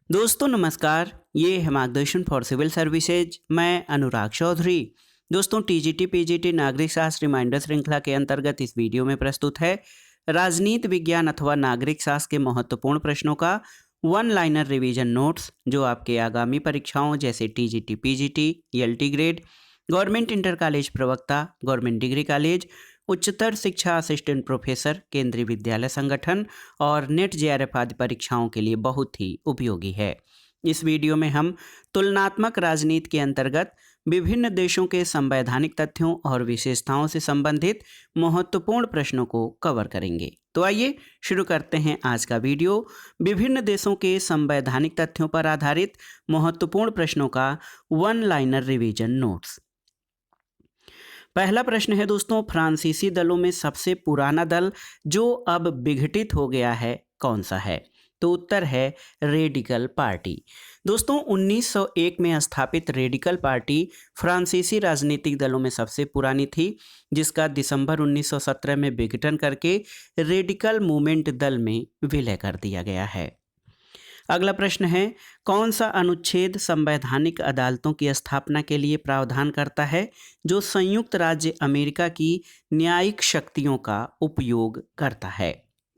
दोस्तों नमस्कार, ये है मार्गदर्शन फॉर सिविल सर्विसेज। मैं अनुराग चौधरी। दोस्तों टीजीटी पीजीटी नागरिक शास्त्र रिमाइंडर श्रृंखला के अंतर्गत इस वीडियो में प्रस्तुत है राजनीति विज्ञान अथवा नागरिक शास्त्र के महत्वपूर्ण प्रश्नों का वन लाइनर रिवीजन नोट्स, जो आपके आगामी परीक्षाओं जैसे TGT PGT, LT grade, government inter college प्रवक्ता, गवर्नमेंट डिग्री कॉलेज, उच्चतर शिक्षा असिस्टेंट प्रोफेसर, केंद्रीय विद्यालय संगठन और नेट जेआरएफ आदि परीक्षाओं के लिए बहुत ही उपयोगी है। इस वीडियो में हम तुलनात्मक राजनीति के अंतर्गत विभिन्न देशों के संवैधानिक तथ्यों और विशेषताओं से संबंधित महत्वपूर्ण प्रश्नों को कवर करेंगे। तो आइए शुरू करते हैं आज का वीडियो विभिन्न देशों के संवैधानिक तथ्यों पर आधारित महत्वपूर्ण प्रश्नों का वन लाइनर रिवीजन नोट्स। पहला प्रश्न है दोस्तों, फ्रांसीसी दलों में सबसे पुराना दल जो अब विघटित हो गया है कौन सा है? तो उत्तर है रेडिकल पार्टी। दोस्तों 1901 में स्थापित रेडिकल पार्टी फ्रांसीसी राजनीतिक दलों में सबसे पुरानी थी, जिसका दिसंबर 1917 में विघटन करके रेडिकल मूवमेंट दल में विलय कर दिया गया है। अगला प्रश्न है, कौन सा अनुच्छेद संवैधानिक अदालतों की स्थापना के लिए प्रावधान करता है जो संयुक्त राज्य अमेरिका की न्यायिक शक्तियों का उपयोग करता है?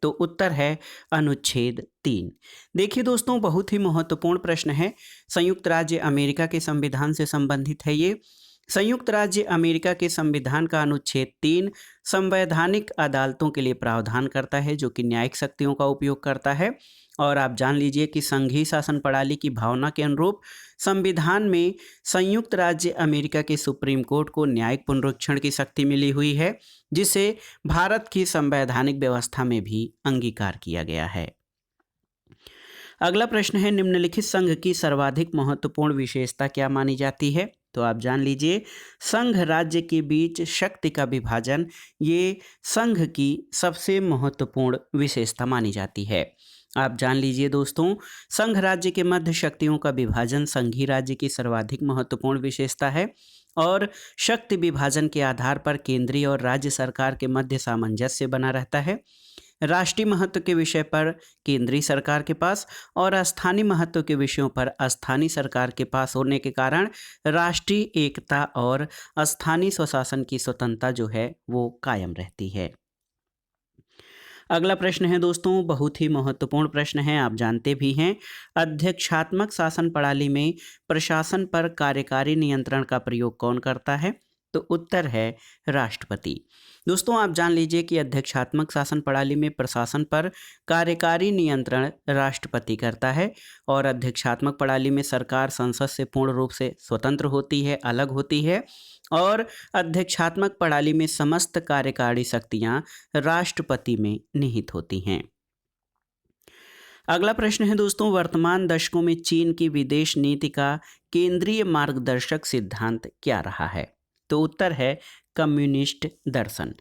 तो उत्तर है अनुच्छेद 3। देखिए दोस्तों, बहुत ही महत्वपूर्ण प्रश्न है। संयुक्त राज्य अमेरिका के संविधान से संबंधित है ये। संयुक्त राज्य अमेरिका के संविधान का अनुच्छेद 3 संवैधानिक अदालतों के लिए प्रावधान करता है जो कि न्यायिक शक्तियों का उपयोग करता है। और आप जान लीजिए कि संघीय शासन प्रणाली की भावना के अनुरूप संविधान में संयुक्त राज्य अमेरिका के सुप्रीम कोर्ट को न्यायिक पुनरीक्षण की शक्ति मिली हुई है, जिसे भारत की संवैधानिक व्यवस्था में भी अंगीकार किया गया है। अगला प्रश्न है, निम्नलिखित संघ की सर्वाधिक महत्वपूर्ण विशेषता क्या मानी जाती है? तो आप जान लीजिए, संघ राज्य के बीच शक्ति का विभाजन ये संघ की सबसे महत्वपूर्ण विशेषता मानी जाती है। आप जान लीजिए दोस्तों, संघ राज्य के मध्य शक्तियों का विभाजन संघीय राज्य की सर्वाधिक महत्वपूर्ण विशेषता है और शक्ति विभाजन के आधार पर केंद्रीय और राज्य सरकार के मध्य सामंजस्य बना रहता है। राष्ट्रीय महत्व के विषय पर केंद्रीय सरकार के पास और स्थानीय महत्व के विषयों पर स्थानीय सरकार के पास होने के कारण राष्ट्रीय एकता और स्थानीय स्वशासन की स्वतंत्रता जो है वो कायम रहती है। अगला प्रश्न है दोस्तों, बहुत ही महत्वपूर्ण प्रश्न है, आप जानते भी हैं। अध्यक्षात्मक शासन प्रणाली में प्रशासन पर कार्यकारी नियंत्रण का प्रयोग कौन करता है? तो उत्तर है राष्ट्रपति। दोस्तों आप जान लीजिए कि अध्यक्षात्मक शासन प्रणाली में प्रशासन पर कार्यकारी नियंत्रण राष्ट्रपति करता है और अध्यक्षात्मक प्रणाली में सरकार संसद से पूर्ण रूप से स्वतंत्र होती है, अलग होती है और अध्यक्षात्मक प्रणाली में समस्त कार्यकारी शक्तियां राष्ट्रपति में निहित होती हैं। अगला प्रश्न है दोस्तों, वर्तमान दशकों में चीन की विदेश नीति का केंद्रीय मार्गदर्शक सिद्धांत क्या रहा है? तो उत्तर है कम्युनिस्ट दर्शन।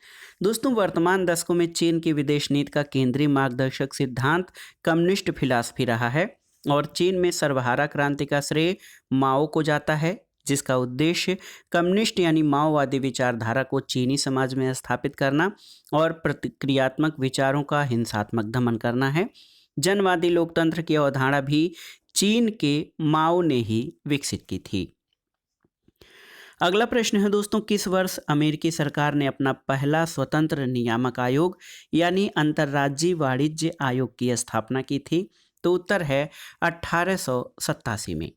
दोस्तों वर्तमान दशकों में चीन की विदेश नीति का केंद्रीय मार्गदर्शक सिद्धांत कम्युनिस्ट फिलॉसफी रहा है और चीन में सर्वहारा क्रांति का श्रेय माओ को जाता है, जिसका उद्देश्य कम्युनिस्ट यानी माओवादी विचारधारा को चीनी समाज में स्थापित करना और प्रतिक्रियात्मक विचारों का हिंसात्मक दमन करना है। जनवादी लोकतंत्र की अवधारणा भी चीन के माओ ने ही विकसित की थी। अगला प्रश्न है दोस्तों, किस वर्ष अमेरिकी सरकार ने अपना पहला स्वतंत्र नियामक आयोग यानी अंतर्राज्यीय वाणिज्य आयोग की स्थापना की थी? तो उत्तर है 1887 में।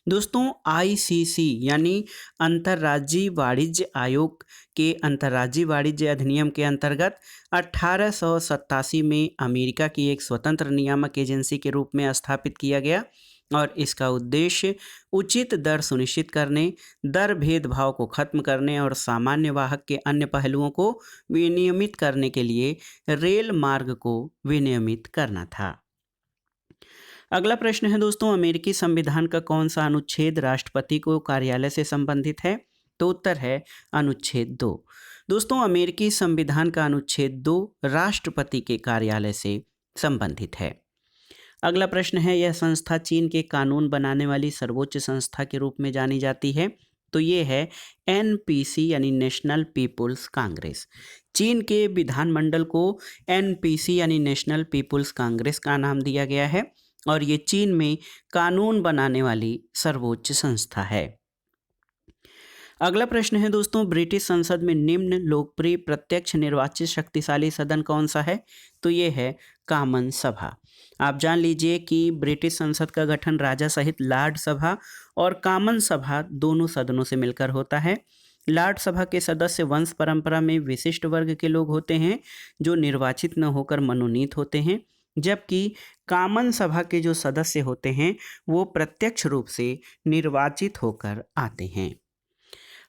दोस्तों आईसीसी यानी अंतर्राज्यीय वाणिज्य आयोग के अंतर्राज्यीय वाणिज्य अधिनियम के अंतर्गत 1887 में अमेरिका की एक स्वतंत्र नियामक एजेंसी के रूप में स्थापित किया गया और इसका उद्देश्य उचित दर सुनिश्चित करने, दर भेदभाव को खत्म करने और सामान्य वाहक के अन्य पहलुओं को विनियमित करने के लिए रेल मार्ग को विनियमित करना था। अगला प्रश्न है दोस्तों, अमेरिकी संविधान का कौन सा अनुच्छेद राष्ट्रपति को कार्यालय से संबंधित है? तो उत्तर है अनुच्छेद 2। दोस्तों अमेरिकी संविधान का अनुच्छेद 2 राष्ट्रपति के कार्यालय से संबंधित है। अगला प्रश्न है, यह संस्था चीन के कानून बनाने वाली सर्वोच्च संस्था के रूप में जानी जाती है? तो ये है एनपीसी यानी नेशनल पीपुल्स कांग्रेस। चीन के विधानमंडल को एनपीसी यानी नेशनल पीपुल्स कांग्रेस का नाम दिया गया है और ये चीन में कानून बनाने वाली सर्वोच्च संस्था है। अगला प्रश्न है दोस्तों, ब्रिटिश संसद में निम्न लोकप्रिय प्रत्यक्ष निर्वाचित शक्तिशाली सदन कौन सा है? तो ये है कामन सभा। आप जान लीजिए कि ब्रिटिश संसद का गठन राजा सहित लॉर्ड सभा और कामन सभा दोनों सदनों से मिलकर होता है। लॉर्ड सभा के सदस्य वंश परंपरा में विशिष्ट वर्ग के लोग होते हैं जो निर्वाचित न होकर मनोनीत होते हैं, जबकि कामन सभा के जो सदस्य होते हैं वो प्रत्यक्ष रूप से निर्वाचित होकर आते हैं।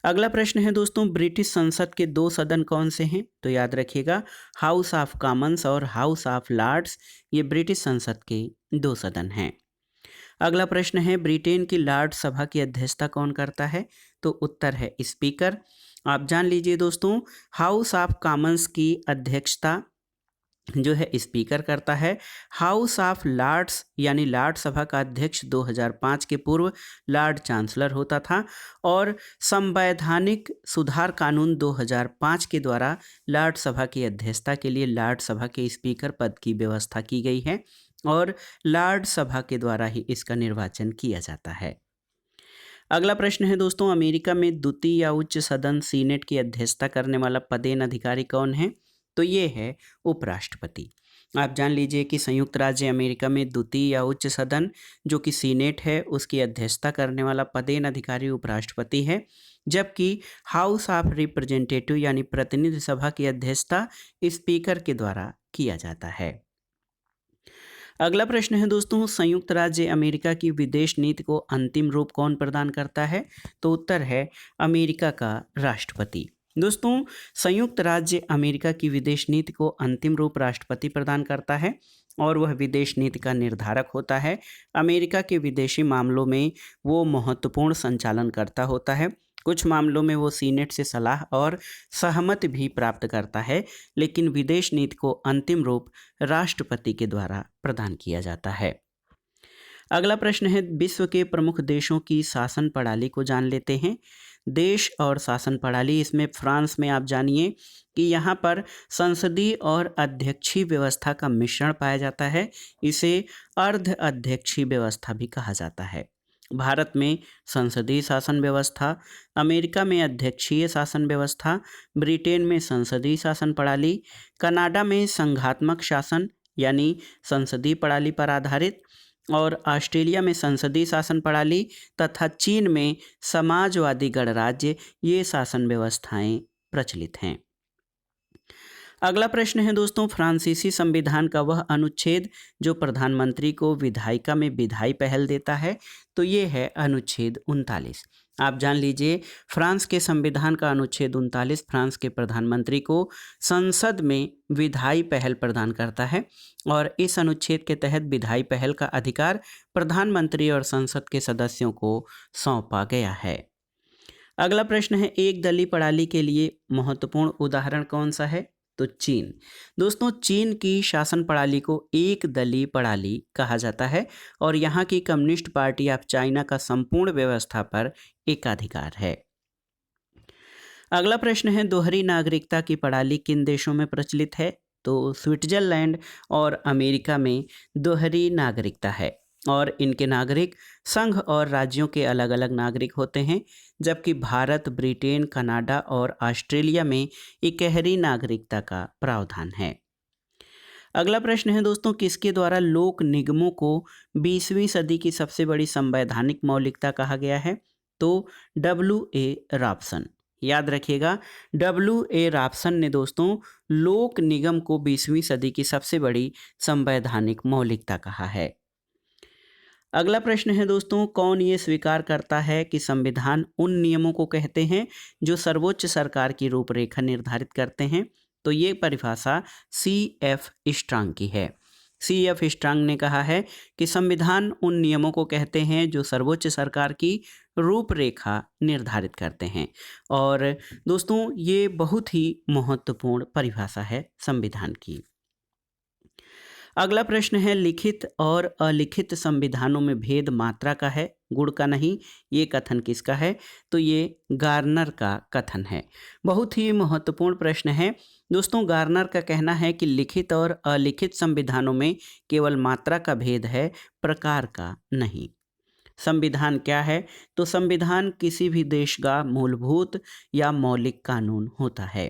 अगला प्रश्न है दोस्तों, ब्रिटिश संसद के दो सदन कौन से हैं? तो याद रखिएगा, हाउस ऑफ कॉमन्स और हाउस ऑफ लॉर्ड्स, ये ब्रिटिश संसद के दो सदन हैं। अगला प्रश्न है, ब्रिटेन की लॉर्ड सभा की अध्यक्षता कौन करता है? तो उत्तर है स्पीकर। आप जान लीजिए दोस्तों, हाउस ऑफ कॉमन्स की अध्यक्षता जो है स्पीकर करता है। हाउस ऑफ लॉर्ड्स यानी लॉर्ड सभा का अध्यक्ष 2005 के पूर्व लॉर्ड चांसलर होता था और संवैधानिक सुधार कानून 2005 के द्वारा लॉर्ड सभा की अध्यक्षता के लिए लॉर्ड सभा के स्पीकर पद की व्यवस्था की गई है और लॉर्ड सभा के द्वारा ही इसका निर्वाचन किया जाता है। अगला प्रश्न है दोस्तों, अमेरिका में द्वितीय या उच्च सदन सीनेट की अध्यक्षता करने वाला पदेन अधिकारी कौन है? तो ये है उपराष्ट्रपति। आप जान लीजिए कि संयुक्त राज्य अमेरिका में द्वितीय या उच्च सदन जो कि सीनेट है उसकी अध्यक्षता करने वाला पदेन अधिकारी उपराष्ट्रपति है, जबकि हाउस ऑफ रिप्रेजेंटेटिव यानी प्रतिनिधि सभा की अध्यक्षता स्पीकर के द्वारा किया जाता है। अगला प्रश्न है दोस्तों, संयुक्त राज्य अमेरिका की विदेश नीति को अंतिम रूप कौन प्रदान करता है? तो उत्तर है अमेरिका का राष्ट्रपति। दोस्तों, संयुक्त राज्य अमेरिका की विदेश नीति को अंतिम रूप राष्ट्रपति प्रदान करता है और वह विदेश नीति का निर्धारक होता है। अमेरिका के विदेशी मामलों में वो महत्वपूर्ण संचालन करता होता है। कुछ मामलों में वो सीनेट से सलाह और सहमति भी प्राप्त करता है, लेकिन विदेश नीति को अंतिम रूप राष्ट्रपति के द्वारा प्रदान किया जाता है। अगला प्रश्न है, विश्व के प्रमुख देशों की शासन प्रणाली को जान लेते हैं। देश और शासन प्रणाली, इसमें फ्रांस में आप जानिए कि यहाँ पर संसदीय और अध्यक्षीय व्यवस्था का मिश्रण पाया जाता है। इसे अर्ध अध्यक्षीय व्यवस्था भी कहा जाता है। भारत में संसदीय शासन व्यवस्था, अमेरिका में अध्यक्षीय शासन व्यवस्था, ब्रिटेन में संसदीय शासन प्रणाली, कनाडा में संघात्मक शासन यानी संसदीय प्रणाली पर आधारित और ऑस्ट्रेलिया में संसदीय शासन प्रणाली तथा चीन में समाजवादी गणराज्य, ये शासन व्यवस्थाएं प्रचलित हैं। अगला प्रश्न है दोस्तों, फ्रांसीसी संविधान का वह अनुच्छेद जो प्रधानमंत्री को विधायिका में विधायी पहल देता है? तो ये है अनुच्छेद 39। आप जान लीजिए, फ्रांस के संविधान का अनुच्छेद 39 फ्रांस के प्रधानमंत्री को संसद में विधायी पहल प्रदान करता है और इस अनुच्छेद के तहत विधायी पहल का अधिकार प्रधानमंत्री और संसद के सदस्यों को सौंपा गया है। अगला प्रश्न है, एक दलीय प्रणाली के लिए महत्वपूर्ण उदाहरण कौन सा है? तो चीन। दोस्तों, चीन की शासन प्रणाली को एक दलीय प्रणाली कहा जाता है और यहाँ की कम्युनिस्ट पार्टी ऑफ चाइना का संपूर्ण व्यवस्था पर एकाधिकार है। अगला प्रश्न है, दोहरी नागरिकता की प्रणाली किन देशों में प्रचलित है? तो स्विट्जरलैंड और अमेरिका में दोहरी नागरिकता है और इनके नागरिक संघ और राज्यों के अलग अलग नागरिक होते हैं, जबकि भारत, ब्रिटेन, कनाडा और ऑस्ट्रेलिया में इकहरी नागरिकता का प्रावधान है। अगला प्रश्न है दोस्तों, किसके द्वारा लोक निगमों को 20वीं सदी की सबसे बड़ी संवैधानिक मौलिकता कहा गया है? तो W.A. रॉबसन। याद रखिएगा, W.A. रॉबसन ने दोस्तों लोक निगम को 20वीं सदी की सबसे बड़ी संवैधानिक मौलिकता कहा है। अगला प्रश्न है दोस्तों, कौन ये स्वीकार करता है कि संविधान उन नियमों को कहते हैं जो सर्वोच्च सरकार की रूपरेखा निर्धारित करते हैं? तो ये परिभाषा C.F. स्ट्रांग की है। C.F. स्ट्रांग ने कहा है कि संविधान उन नियमों को कहते हैं जो सर्वोच्च सरकार की रूपरेखा निर्धारित करते हैं और दोस्तों ये बहुत ही महत्वपूर्ण परिभाषा है संविधान की। अगला प्रश्न है, लिखित और अलिखित संविधानों में भेद मात्रा का है, गुण का नहीं। ये कथन किसका है? तो ये गार्नर का कथन है। बहुत ही महत्वपूर्ण प्रश्न है। दोस्तों गार्नर का कहना है कि लिखित और अलिखित संविधानों में केवल मात्रा का भेद है, प्रकार का नहीं। संविधान क्या है? तो संविधान किसी भी देश का मूलभूत या मौलिक कानून होता है।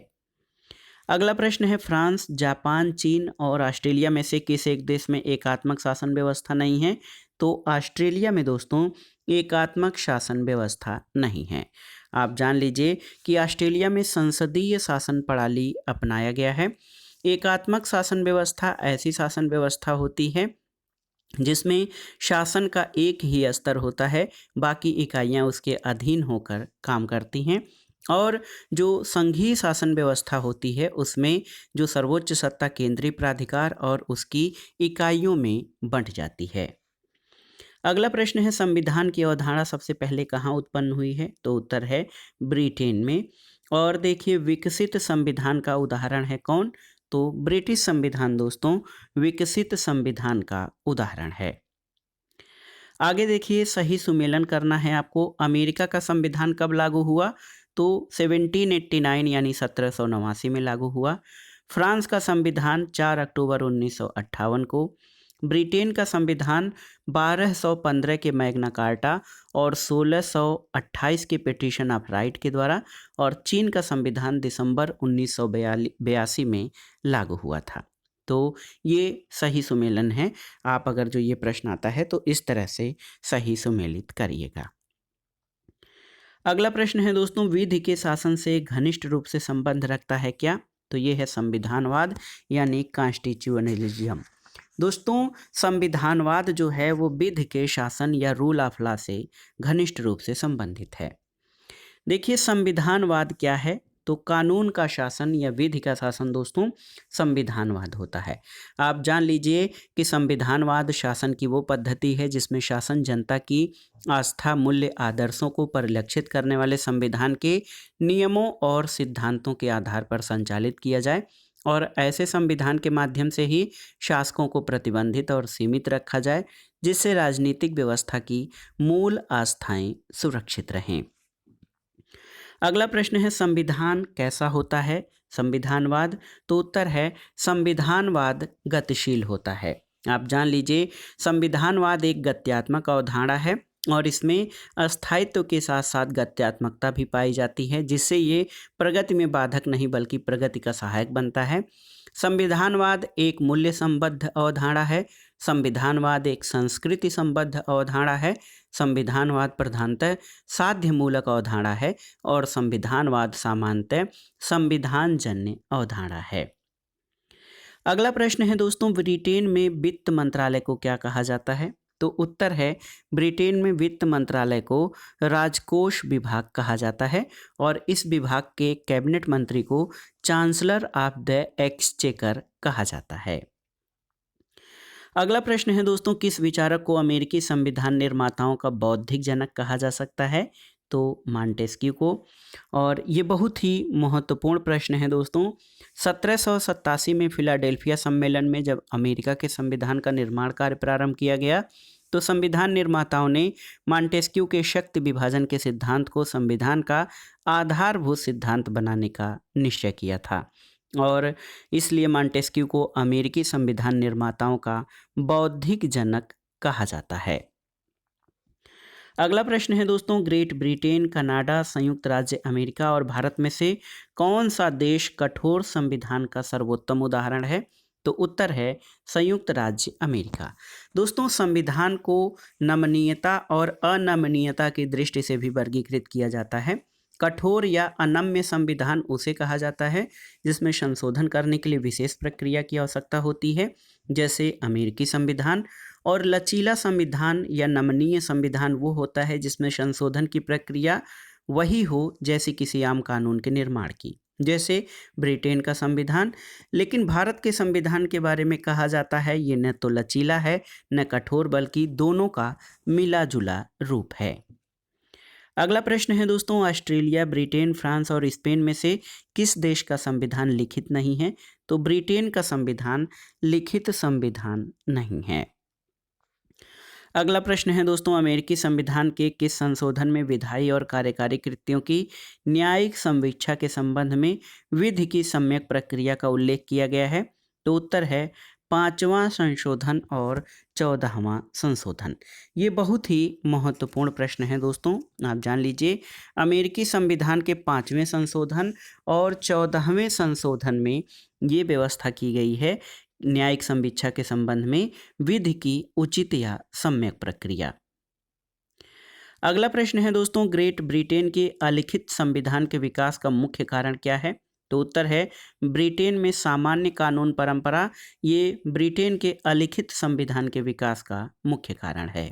अगला प्रश्न है, फ्रांस, जापान, चीन और ऑस्ट्रेलिया में से किस एक देश में एकात्मक शासन व्यवस्था नहीं है? तो ऑस्ट्रेलिया में दोस्तों एकात्मक शासन व्यवस्था नहीं है। आप जान लीजिए कि ऑस्ट्रेलिया में संसदीय शासन प्रणाली अपनाया गया है। एकात्मक शासन व्यवस्था ऐसी शासन व्यवस्था होती है जिसमें शासन का एक ही स्तर होता है, बाकी इकाइयां उसके अधीन होकर काम करती हैं। और जो संघीय शासन व्यवस्था होती है उसमें जो सर्वोच्च सत्ता केंद्रीय प्राधिकार और उसकी इकाइयों में बंट जाती है। अगला प्रश्न है, संविधान की अवधारणा सबसे पहले कहाँ उत्पन्न हुई है? तो उत्तर है ब्रिटेन में। और देखिए विकसित संविधान का उदाहरण है कौन? तो ब्रिटिश संविधान दोस्तों विकसित संविधान का उदाहरण है। आगे देखिए सही सुमेलन करना है आपको। अमेरिका का संविधान कब लागू हुआ? तो 1789 यानी 1789 में लागू हुआ। फ्रांस का संविधान 4 अक्टूबर 1958 को। ब्रिटेन का संविधान 1215 के मैग्ना कार्टा और 1628 के पिटीशन ऑफ राइट के द्वारा, और चीन का संविधान दिसंबर 1982 में लागू हुआ था। तो ये सही सुमेलन है। आप अगर जो ये प्रश्न आता है तो इस तरह से सही सुमेलित करिएगा। अगला प्रश्न है दोस्तों, विधि के शासन से घनिष्ठ रूप से संबंध रखता है क्या? तो ये है संविधानवाद यानी कॉन्स्टिट्यूशनलिज्म। दोस्तों संविधानवाद जो है वो विधि के शासन या रूल ऑफ लॉ से घनिष्ठ रूप से संबंधित है। देखिए संविधानवाद क्या है? तो कानून का शासन या विधि का शासन दोस्तों संविधानवाद होता है। आप जान लीजिए कि संविधानवाद शासन की वो पद्धति है जिसमें शासन जनता की आस्था, मूल्य, आदर्शों को परिलक्षित करने वाले संविधान के नियमों और सिद्धांतों के आधार पर संचालित किया जाए, और ऐसे संविधान के माध्यम से ही शासकों को प्रतिबंधित और सीमित रखा जाए, जिससे राजनीतिक व्यवस्था की मूल आस्थाएं सुरक्षित रहें। अगला प्रश्न है, संविधान कैसा होता है? संविधानवाद। तो उत्तर है संविधानवाद गतिशील होता है। आप जान लीजिए संविधानवाद एक गत्यात्मक अवधारणा है और इसमें अस्थायित्व के साथ साथ गत्यात्मकता भी पाई जाती है, जिससे ये प्रगति में बाधक नहीं बल्कि प्रगति का सहायक बनता है। संविधानवाद एक मूल्य संबद्ध अवधारणा है। संविधानवाद एक संस्कृति संबद्ध अवधारणा है। संविधानवाद प्रधानतः साध्य मूलक अवधारणा है और संविधानवाद सामान्यतः संविधान जन्य अवधारणा है। अगला प्रश्न है दोस्तों, ब्रिटेन में वित्त मंत्रालय को क्या कहा जाता है? तो उत्तर है ब्रिटेन में वित्त मंत्रालय को राजकोष विभाग कहा जाता है और इस विभाग के कैबिनेट मंत्री को चांसलर ऑफ द एक्सचेकर कहा जाता है। अगला प्रश्न है दोस्तों, किस विचारक को अमेरिकी संविधान निर्माताओं का बौद्धिक जनक कहा जा सकता है? तो मॉन्टेस्क्यू को। और ये बहुत ही महत्वपूर्ण प्रश्न है दोस्तों। 1787 में फिलाडेल्फिया सम्मेलन में जब अमेरिका के संविधान का निर्माण कार्य प्रारंभ किया गया तो संविधान निर्माताओं ने मॉन्टेस्क्यू के शक्ति विभाजन के सिद्धांत को संविधान का आधारभूत सिद्धांत बनाने का निश्चय किया था, और इसलिए मॉन्टेस्क्यू को अमेरिकी संविधान निर्माताओं का बौद्धिक जनक कहा जाता है। अगला प्रश्न है दोस्तों, ग्रेट ब्रिटेन, कनाडा, संयुक्त राज्य अमेरिका और भारत में से कौन सा देश कठोर संविधान का सर्वोत्तम उदाहरण है? तो उत्तर है संयुक्त राज्य अमेरिका। दोस्तों संविधान को नमनीयता और अनमनीयता की दृष्टि से भी वर्गीकृत किया जाता है। कठोर या अनम्य संविधान उसे कहा जाता है जिसमें संशोधन करने के लिए विशेष प्रक्रिया की आवश्यकता होती है, जैसे अमेरिकी संविधान। और लचीला संविधान या नमनीय संविधान वो होता है जिसमें संशोधन की प्रक्रिया वही हो जैसे किसी आम कानून के निर्माण की, जैसे ब्रिटेन का संविधान। लेकिन भारत के संविधान के बारे में कहा जाता है ये न तो लचीला है न कठोर, बल्कि दोनों का मिला जुला रूप है। अगला प्रश्न है दोस्तों, ऑस्ट्रेलिया, ब्रिटेन, फ्रांस और स्पेन में से किस देश का संविधान लिखित नहीं है? तो ब्रिटेन का संविधान लिखित संविधान नहीं है। अगला प्रश्न है दोस्तों, अमेरिकी संविधान के किस संशोधन में विधायी और कार्यकारी कृत्यों की न्यायिक संवीक्षा के संबंध में विधि की सम्यक प्रक्रिया का उल्लेख किया गया है? तो उत्तर है 5वां संशोधन और 14वां संशोधन। ये बहुत ही महत्वपूर्ण प्रश्न है दोस्तों, आप जान लीजिए। अमेरिकी संविधान के 5वें संशोधन और 14वें संशोधन में ये व्यवस्था की गई है न्यायिक संवीक्षा के संबंध में विधि की उचित या सम्यक प्रक्रिया। अगला प्रश्न है दोस्तों, ग्रेट ब्रिटेन के अलिखित संविधान के विकास का मुख्य कारण क्या है? तो उत्तर है ब्रिटेन में सामान्य कानून परंपरा। ये ब्रिटेन के अलिखित संविधान के विकास का मुख्य कारण है।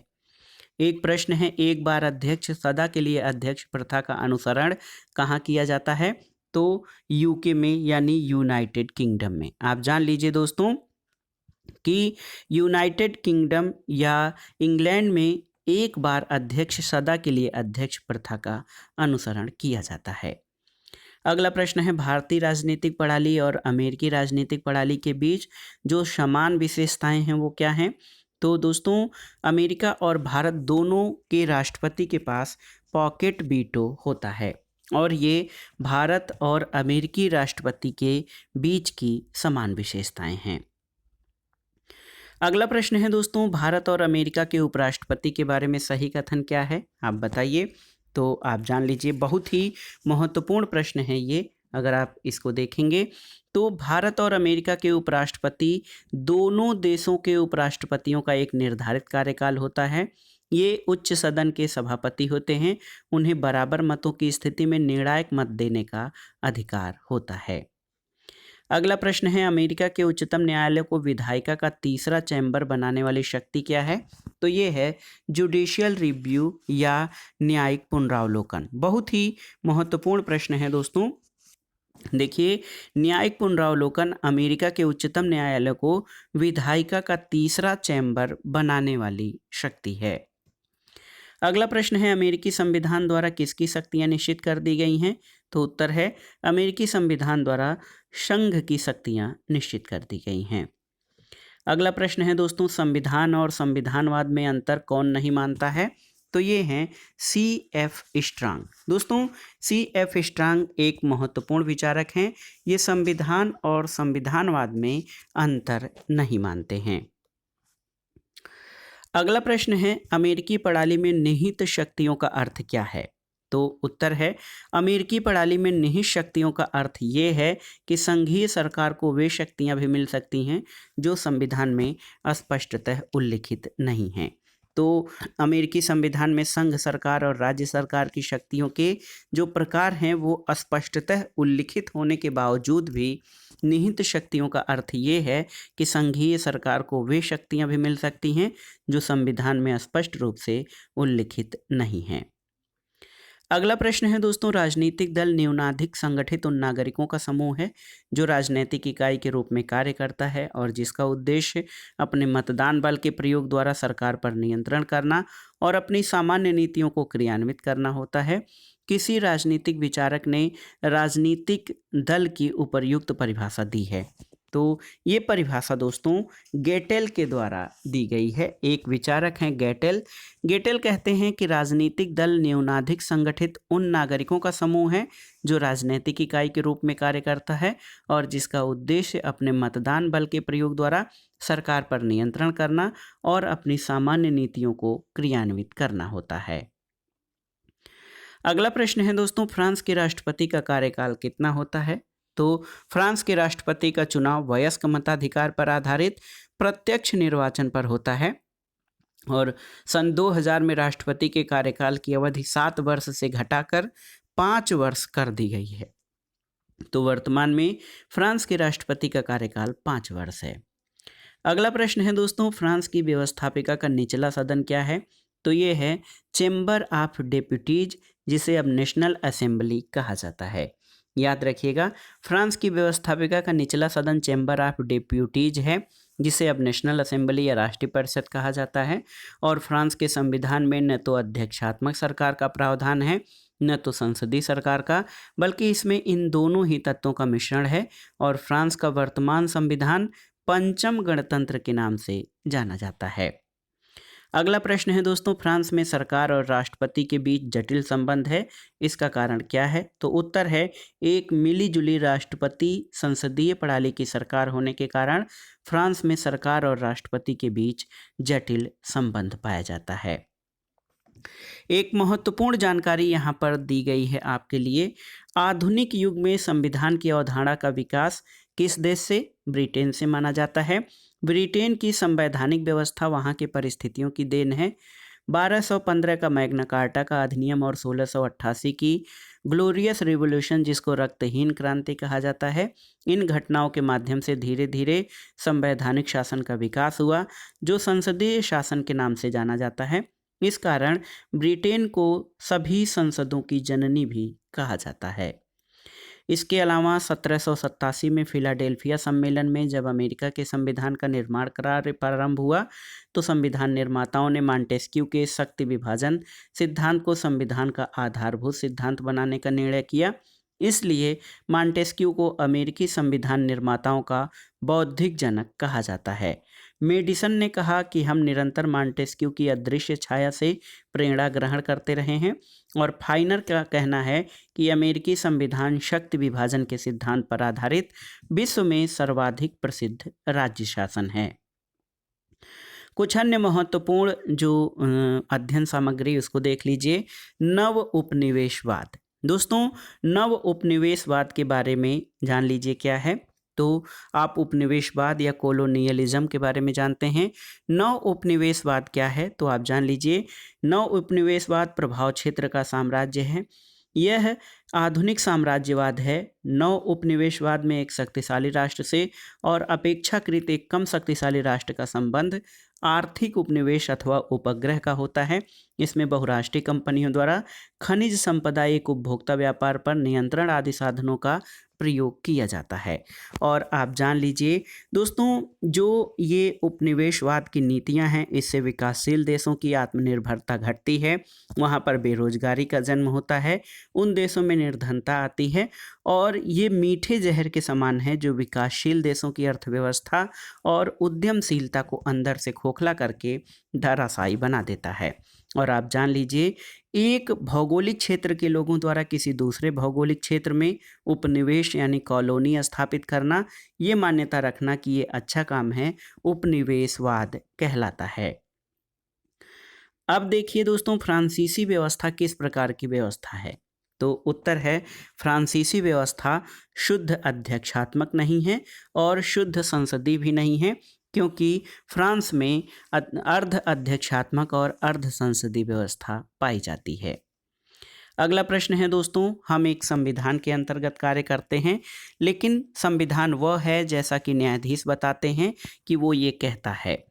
एक प्रश्न है, एक बार अध्यक्ष सदा के लिए अध्यक्ष प्रथा का अनुसरण कहाँ किया जाता है? तो यूके में यानी यूनाइटेड किंगडम में। आप जान लीजिए दोस्तों कि यूनाइटेड किंगडम या इंग्लैंड में एक बार अध्यक्ष सदा के लिए अध्यक्ष प्रथा का अनुसरण किया जाता है। अगला प्रश्न है, भारतीय राजनीतिक प्रणाली और अमेरिकी राजनीतिक प्रणाली के बीच जो समान विशेषताएं हैं वो क्या हैं? तो दोस्तों, अमेरिका और भारत दोनों के राष्ट्रपति के पास पॉकेट वीटो होता है और ये भारत और अमेरिकी राष्ट्रपति के बीच की समान विशेषताएं हैं। अगला प्रश्न है दोस्तों, भारत और अमेरिका के उपराष्ट्रपति के बारे में सही कथन क्या है? आप बताइए। तो आप जान लीजिए, बहुत ही महत्वपूर्ण प्रश्न है ये। अगर आप इसको देखेंगे तो भारत और अमेरिका के उपराष्ट्रपति दोनों देशों के उपराष्ट्रपतियों का एक निर्धारित कार्यकाल होता है। ये उच्च सदन के सभापति होते हैं। उन्हें बराबर मतों की स्थिति में निर्णायक मत देने का अधिकार होता है। अगला प्रश्न है, अमेरिका के उच्चतम न्यायालय को विधायिका का तीसरा चैम्बर बनाने वाली शक्ति क्या है? तो ये है जुडिशियल रिव्यू या न्यायिक पुनरावलोकन। बहुत ही महत्वपूर्ण प्रश्न है दोस्तों। देखिए, न्यायिक पुनरावलोकन अमेरिका के उच्चतम न्यायालय को विधायिका का तीसरा चैम्बर बनाने वाली शक्ति है। अगला प्रश्न है, अमेरिकी संविधान द्वारा किसकी शक्तियां निश्चित कर दी गई हैं? तो उत्तर है अमेरिकी संविधान द्वारा संघ की शक्तियां निश्चित कर दी गई हैं। अगला प्रश्न है दोस्तों, संविधान और संविधानवाद में अंतर कौन नहीं मानता है? तो ये हैं C.F. स्ट्रांग। दोस्तों, C.F. स्ट्रांग एक महत्वपूर्ण विचारक हैं। ये संविधान और संविधानवाद में अंतर नहीं मानते हैं। अगला प्रश्न है, अमेरिकी प्रणाली में निहित शक्तियों का अर्थ क्या है? तो उत्तर है अमेरिकी प्रणाली में निहित शक्तियों का अर्थ ये है कि संघीय सरकार को वे शक्तियां भी मिल सकती हैं जो संविधान में स्पष्टतः उल्लिखित नहीं हैं। तो अमेरिकी संविधान में संघ सरकार और राज्य सरकार की शक्तियों के जो प्रकार हैं वो स्पष्टतः उल्लिखित होने के बावजूद भी निहित शक्तियों का अर्थ ये है कि संघीय सरकार को वे शक्तियां भी मिल सकती हैं जो संविधान में स्पष्ट रूप से उल्लिखित नहीं हैं। अगला प्रश्न है दोस्तों, राजनीतिक दल न्यूनाधिक संगठित उन नागरिकों का समूह है जो राजनीतिक इकाई के रूप में कार्य करता है और जिसका उद्देश्य अपने मतदान बल के प्रयोग द्वारा सरकार पर नियंत्रण करना और अपनी सामान्य नीतियों को क्रियान्वित करना होता है। किसी राजनीतिक विचारक ने राजनीतिक दल की उपर्युक्त परिभाषा दी है। तो ये परिभाषा दोस्तों गेटेल के द्वारा दी गई है। एक विचारक हैं गेटेल। गेटेल कहते हैं कि राजनीतिक दल न्यूनाधिक संगठित उन नागरिकों का समूह है जो राजनीतिक इकाई के रूप में कार्य करता है और जिसका उद्देश्य अपने मतदान बल के प्रयोग द्वारा सरकार पर नियंत्रण करना और अपनी सामान्य नीतियों को क्रियान्वित करना होता है। अगला प्रश्न है दोस्तों, फ्रांस के राष्ट्रपति का कार्यकाल कितना होता है? तो फ्रांस के राष्ट्रपति का चुनाव वयस्क मताधिकार पर आधारित प्रत्यक्ष निर्वाचन पर होता है और सन 2000 में राष्ट्रपति के कार्यकाल की अवधि 7 वर्ष से घटाकर 5 वर्ष कर दी गई है। तो वर्तमान में फ्रांस के राष्ट्रपति का कार्यकाल 5 वर्ष है। अगला प्रश्न है दोस्तों, फ्रांस की व्यवस्थापिका का निचला सदन क्या है? तो ये है चेंबर ऑफ डेप्यूटीज, जिसे अब नेशनल असेंबली कहा जाता है। याद रखिएगा, फ्रांस की व्यवस्थापिका का निचला सदन चेंबर ऑफ डेप्यूटीज है, जिसे अब नेशनल असेंबली या राष्ट्रीय परिषद कहा जाता है। और फ्रांस के संविधान में न तो अध्यक्षात्मक सरकार का प्रावधान है न तो संसदीय सरकार का, बल्कि इसमें इन दोनों ही तत्वों का मिश्रण है। और फ्रांस का वर्तमान संविधान पंचम गणतंत्र के नाम से जाना जाता है। अगला प्रश्न है दोस्तों, फ्रांस में सरकार और राष्ट्रपति के बीच जटिल संबंध है, इसका कारण क्या है? तो उत्तर है, एक मिली-जुली राष्ट्रपति संसदीय प्रणाली की सरकार होने के कारण फ्रांस में सरकार और राष्ट्रपति के बीच जटिल संबंध पाया जाता है। एक महत्वपूर्ण जानकारी यहाँ पर दी गई है आपके लिए। आधुनिक युग में संविधान की अवधारणा का विकास किस देश से? ब्रिटेन से माना जाता है। ब्रिटेन की संवैधानिक व्यवस्था वहाँ की परिस्थितियों की देन है। 1215 का मैग्ना कार्टा का अधिनियम और 1688 की ग्लोरियस रिवॉल्यूशन, जिसको रक्तहीन क्रांति कहा जाता है, इन घटनाओं के माध्यम से धीरे धीरे संवैधानिक शासन का विकास हुआ, जो संसदीय शासन के नाम से जाना जाता है। इस कारण ब्रिटेन को सभी संसदों की जननी भी कहा जाता है। इसके अलावा 1787 में फिलाडेल्फिया सम्मेलन में जब अमेरिका के संविधान का निर्माण कार्य प्रारंभ हुआ, तो संविधान निर्माताओं ने मॉन्टेस्क्यू के शक्ति विभाजन सिद्धांत को संविधान का आधारभूत सिद्धांत बनाने का निर्णय किया। इसलिए मॉन्टेस्क्यू को अमेरिकी संविधान निर्माताओं का बौद्धिक जनक कहा जाता है। मेडिसन ने कहा कि हम निरंतर मॉन्टेस्क्यू की अदृश्य छाया से प्रेरणा ग्रहण करते रहे हैं, और फाइनर का कहना है कि अमेरिकी संविधान शक्ति विभाजन के सिद्धांत पर आधारित विश्व में सर्वाधिक प्रसिद्ध राज्य शासन है। कुछ अन्य महत्वपूर्ण जो अध्ययन सामग्री उसको देख लीजिए। नव उपनिवेशवाद। दोस्तों, नव उपनिवेशवाद के बारे में जान लीजिए क्या है। तो आप उपनिवेशवाद या कॉलोनियलिज्म के बारे में जानते हैं। नव उपनिवेशवाद क्या है? तो आप जान लीजिए, नव उपनिवेशवाद प्रभाव क्षेत्र का साम्राज्य है। यह आधुनिक साम्राज्यवाद है। नव उपनिवेशवाद में एक शक्तिशाली राष्ट्र से और अपेक्षाकृत एक कम शक्तिशाली राष्ट्र का संबंध आर्थिक उपनिवेश अथवा उपग्रह का होता है। इसमें बहुराष्ट्रीय कंपनियों द्वारा खनिज संपदा, एक उपभोक्ता व्यापार पर नियंत्रण आदि साधनों का प्रयोग किया जाता है। और आप जान लीजिए दोस्तों, जो ये उपनिवेशवाद की नीतियां हैं, इससे विकासशील देशों की आत्मनिर्भरता घटती है, वहाँ पर बेरोजगारी का जन्म होता है, उन देशों में निर्धनता आती है, और ये मीठे जहर के समान है जो विकासशील देशों की अर्थव्यवस्था और उद्यमशीलता को अंदर से खोखला करके धराशायी बना देता है। और आप जान लीजिए, एक भौगोलिक क्षेत्र के लोगों द्वारा किसी दूसरे भौगोलिक क्षेत्र में उपनिवेश यानी कॉलोनी स्थापित करना, ये मान्यता रखना कि ये अच्छा काम है, उपनिवेशवाद कहलाता है। अब देखिए दोस्तों, फ्रांसीसी व्यवस्था किस प्रकार की व्यवस्था है? तो उत्तर है, फ्रांसीसी व्यवस्था शुद्ध अध्यक्षात्मक नहीं है और शुद्ध संसदीय भी नहीं है, क्योंकि फ्रांस में अर्ध अध्यक्षात्मक और अर्ध संसदीय व्यवस्था पाई जाती है। अगला प्रश्न है दोस्तों, हम एक संविधान के अंतर्गत कार्य करते हैं, लेकिन संविधान वह है, जैसा कि न्यायाधीश बताते हैं कि वो ये कहता है।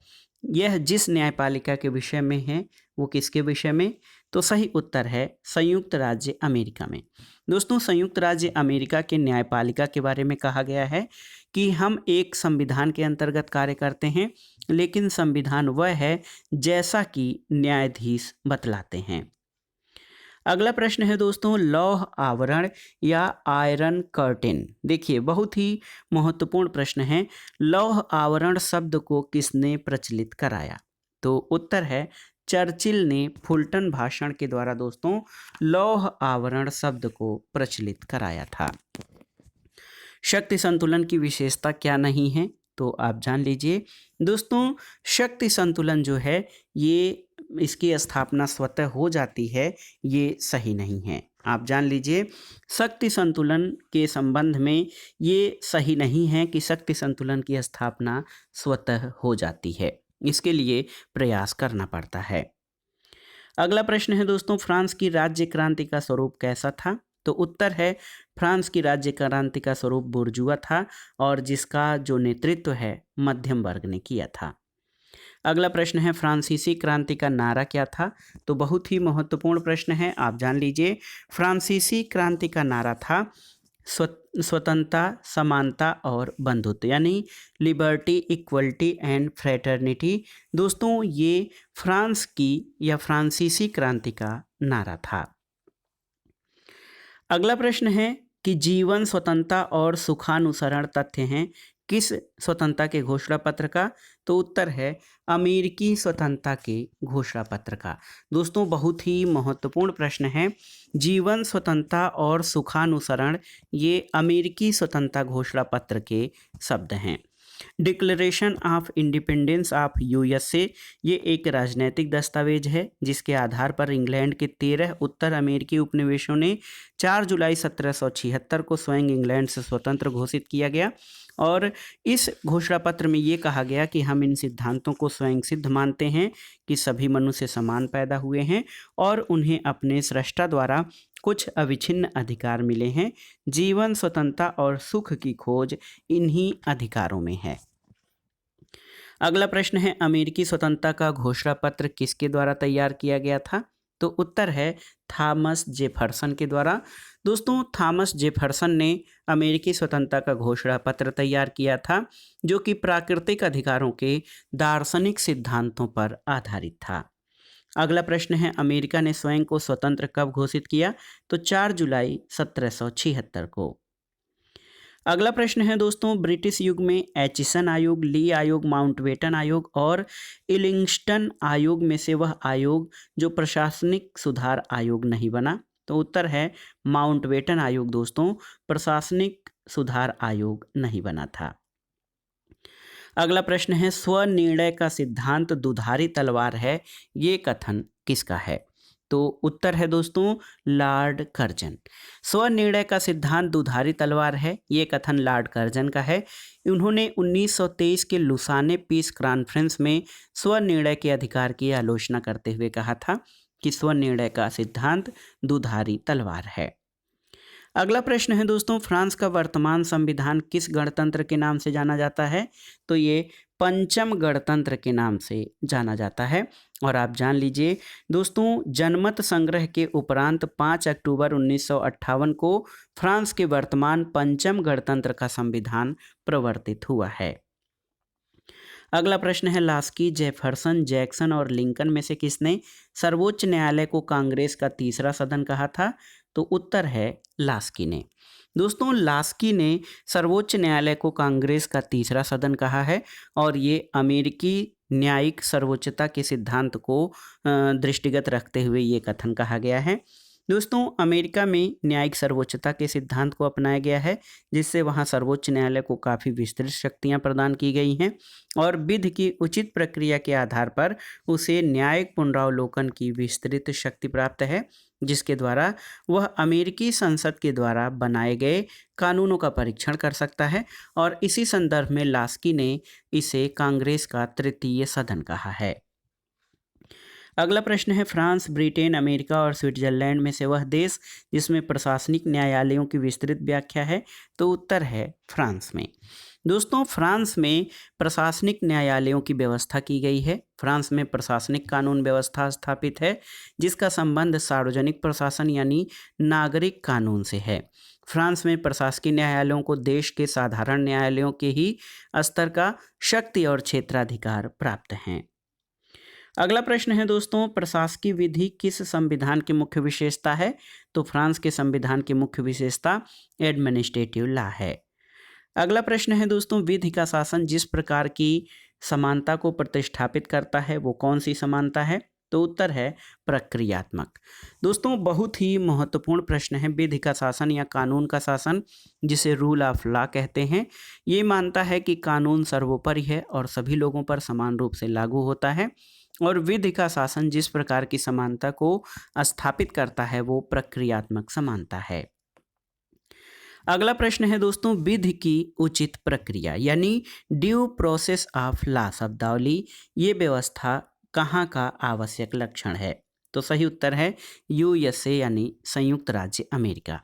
यह जिस न्यायपालिका के विषय में है, वो किसके विषय में? तो सही उत्तर है संयुक्त राज्य अमेरिका में। दोस्तों, संयुक्त राज्य अमेरिका के न्यायपालिका के बारे में कहा गया है कि हम एक संविधान के अंतर्गत कार्य करते हैं, लेकिन संविधान वह है जैसा कि न्यायाधीश बतलाते हैं। अगला प्रश्न है दोस्तों, लौह आवरण या आयरन कर्टेन। देखिए, बहुत ही महत्वपूर्ण प्रश्न है। लौह आवरण शब्द को किसने प्रचलित कराया? तो उत्तर है चर्चिल ने फुलटन भाषण के द्वारा दोस्तों लौह आवरण शब्द को प्रचलित कराया था। शक्ति संतुलन की विशेषता क्या नहीं है? तो आप जान लीजिए दोस्तों, शक्ति संतुलन जो है, ये इसकी स्थापना स्वतः हो जाती है, ये सही नहीं है। आप जान लीजिए, शक्ति संतुलन के संबंध में ये सही नहीं है कि शक्ति संतुलन की स्थापना स्वतः हो जाती है, इसके लिए प्रयास करना पड़ता है। अगला प्रश्न है दोस्तों, फ्रांस की राज्य क्रांति का स्वरूप कैसा था? तो उत्तर है फ्रांस की राज्य क्रांति का स्वरूप बुर्जुआ था, और जिसका जो नेतृत्व है मध्यम वर्ग ने किया था। अगला प्रश्न है, फ्रांसीसी क्रांति का नारा क्या था? तो बहुत ही महत्वपूर्ण प्रश्न है, आप जान लीजिए। फ्रांसीसी क्रांति का नारा था स्वतंत्रता, समानता और बंधुत्व, यानी लिबर्टी, इक्वलिटी एंड फ्रेटर्निटी। दोस्तों, ये फ्रांस की या फ्रांसीसी क्रांति का नारा था। अगला प्रश्न है कि जीवन, स्वतंत्रता और सुखानुसरण तथ्य हैं, किस स्वतंत्रता के घोषणा पत्र का? तो उत्तर है अमेरिकी स्वतंत्रता के घोषणा पत्र का। दोस्तों बहुत ही महत्वपूर्ण प्रश्न है। जीवन, स्वतंत्रता और सुखानुसरण ये अमेरिकी स्वतंत्रता घोषणा पत्र के शब्द हैं। Declaration of independence of USA ये एक राजनीतिक दस्तावेज है जिसके आधार पर इंग्लैंड के 13 उत्तर अमेरिकी उपनिवेशों ने 4 जुलाई 1776 को स्वयं इंग्लैंड से स्वतंत्र घोषित किया गया। और इस घोषणा पत्र में ये कहा गया कि हम इन सिद्धांतों को स्वयं सिद्ध मानते हैं कि सभी मनुष्य समान पैदा हुए हैं और उन्हें अपने सृष्टा द्वारा कुछ अविच्छिन्न अधिकार मिले हैं। जीवन, स्वतंत्रता और सुख की खोज इन्हीं अधिकारों में है। अगला प्रश्न है अमेरिकी स्वतंत्रता का घोषणा पत्र किसके द्वारा तैयार किया गया था? तो उत्तर है थॉमस जेफरसन के द्वारा। दोस्तों थॉमस जेफरसन ने अमेरिकी स्वतंत्रता का घोषणा पत्र तैयार किया था जो कि प्राकृतिक अधिकारों के दार्शनिक सिद्धांतों पर आधारित था। अगला प्रश्न है अमेरिका ने स्वयं को स्वतंत्र कब घोषित किया? तो 4 जुलाई 1776 को। अगला प्रश्न है दोस्तों ब्रिटिश युग में एचिसन आयोग, ली आयोग, माउंटबेटन आयोग और इलिंगस्टन आयोग में से वह आयोग जो प्रशासनिक सुधार आयोग नहीं बना? तो उत्तर है माउंटबेटन आयोग दोस्तों प्रशासनिक सुधार आयोग नहीं बना था। अगला प्रश्न है स्वनिर्णय का सिद्धांत दुधारी तलवार है, ये कथन किसका है? तो उत्तर है दोस्तों लॉर्ड कर्जन। स्वनिर्णय का सिद्धांत दुधारी तलवार है, ये कथन लॉर्ड कर्जन का है। उन्होंने 1923 के लुसाने पीस कॉन्फ्रेंस में स्वनिर्णय के अधिकार की आलोचना करते हुए कहा था कि स्वनिर्णय का सिद्धांत दुधारी तलवार है। अगला प्रश्न है दोस्तों फ्रांस का वर्तमान संविधान किस गणतंत्र के नाम से जाना जाता है? तो ये पंचम गणतंत्र के नाम से जाना जाता है। और आप जान लीजिए दोस्तों जनमत संग्रह के उपरांत 5 अक्टूबर 1958 को फ्रांस के वर्तमान पंचम गणतंत्र का संविधान प्रवर्तित हुआ है। अगला प्रश्न है लास्की, जेफरसन, जैक्सन और लिंकन में से किसने सर्वोच्च न्यायालय को कांग्रेस का तीसरा सदन कहा था? तो उत्तर है लास्की ने। दोस्तों लास्की ने सर्वोच्च न्यायालय को कांग्रेस का तीसरा सदन कहा है और ये अमेरिकी न्यायिक सर्वोच्चता के सिद्धांत को दृष्टिगत रखते हुए ये कथन कहा गया है। दोस्तों अमेरिका में न्यायिक सर्वोच्चता के सिद्धांत को अपनाया गया है जिससे वहाँ सर्वोच्च न्यायालय को काफ़ी विस्तृत शक्तियाँ प्रदान की गई हैं और विधि की उचित प्रक्रिया के आधार पर उसे न्यायिक पुनरावलोकन की विस्तृत शक्ति प्राप्त है जिसके द्वारा वह अमेरिकी संसद के द्वारा बनाए गए कानूनों का परीक्षण कर सकता है और इसी संदर्भ में लास्की ने इसे कांग्रेस का तृतीय सदन कहा है। अगला प्रश्न है फ्रांस, ब्रिटेन, अमेरिका और स्विट्जरलैंड में से वह देश जिसमें प्रशासनिक न्यायालयों की विस्तृत व्याख्या है? तो उत्तर है फ्रांस में। दोस्तों फ्रांस में प्रशासनिक न्यायालयों की व्यवस्था की गई है। फ्रांस में प्रशासनिक कानून व्यवस्था स्थापित है जिसका संबंध सार्वजनिक प्रशासन यानी नागरिक कानून से है। फ्रांस में प्रशासकीय न्यायालयों को देश के साधारण न्यायालयों के ही स्तर का शक्ति और क्षेत्राधिकार प्राप्त हैं। अगला प्रश्न है दोस्तों प्रशासकीय विधि किस संविधान की मुख्य विशेषता है? तो फ्रांस के संविधान की मुख्य विशेषता एडमिनिस्ट्रेटिव लॉ है। अगला प्रश्न है दोस्तों विधि का शासन जिस प्रकार की समानता को प्रतिष्ठापित करता है वो कौन सी समानता है? तो उत्तर है प्रक्रियात्मक। दोस्तों बहुत ही महत्वपूर्ण प्रश्न है। विधि का शासन या कानून का शासन जिसे रूल ऑफ लॉ कहते हैं ये मानता है कि कानून सर्वोपरि है और सभी लोगों पर समान रूप से लागू होता है और विधि का शासन जिस प्रकार की समानता को स्थापित करता है वो प्रक्रियात्मक समानता है। अगला प्रश्न है दोस्तों विधि की उचित प्रक्रिया यानी ड्यू प्रोसेस ऑफ लॉ शब्दावली ये व्यवस्था कहाँ का आवश्यक लक्षण है? तो सही उत्तर है यूएसए यानी संयुक्त राज्य अमेरिका।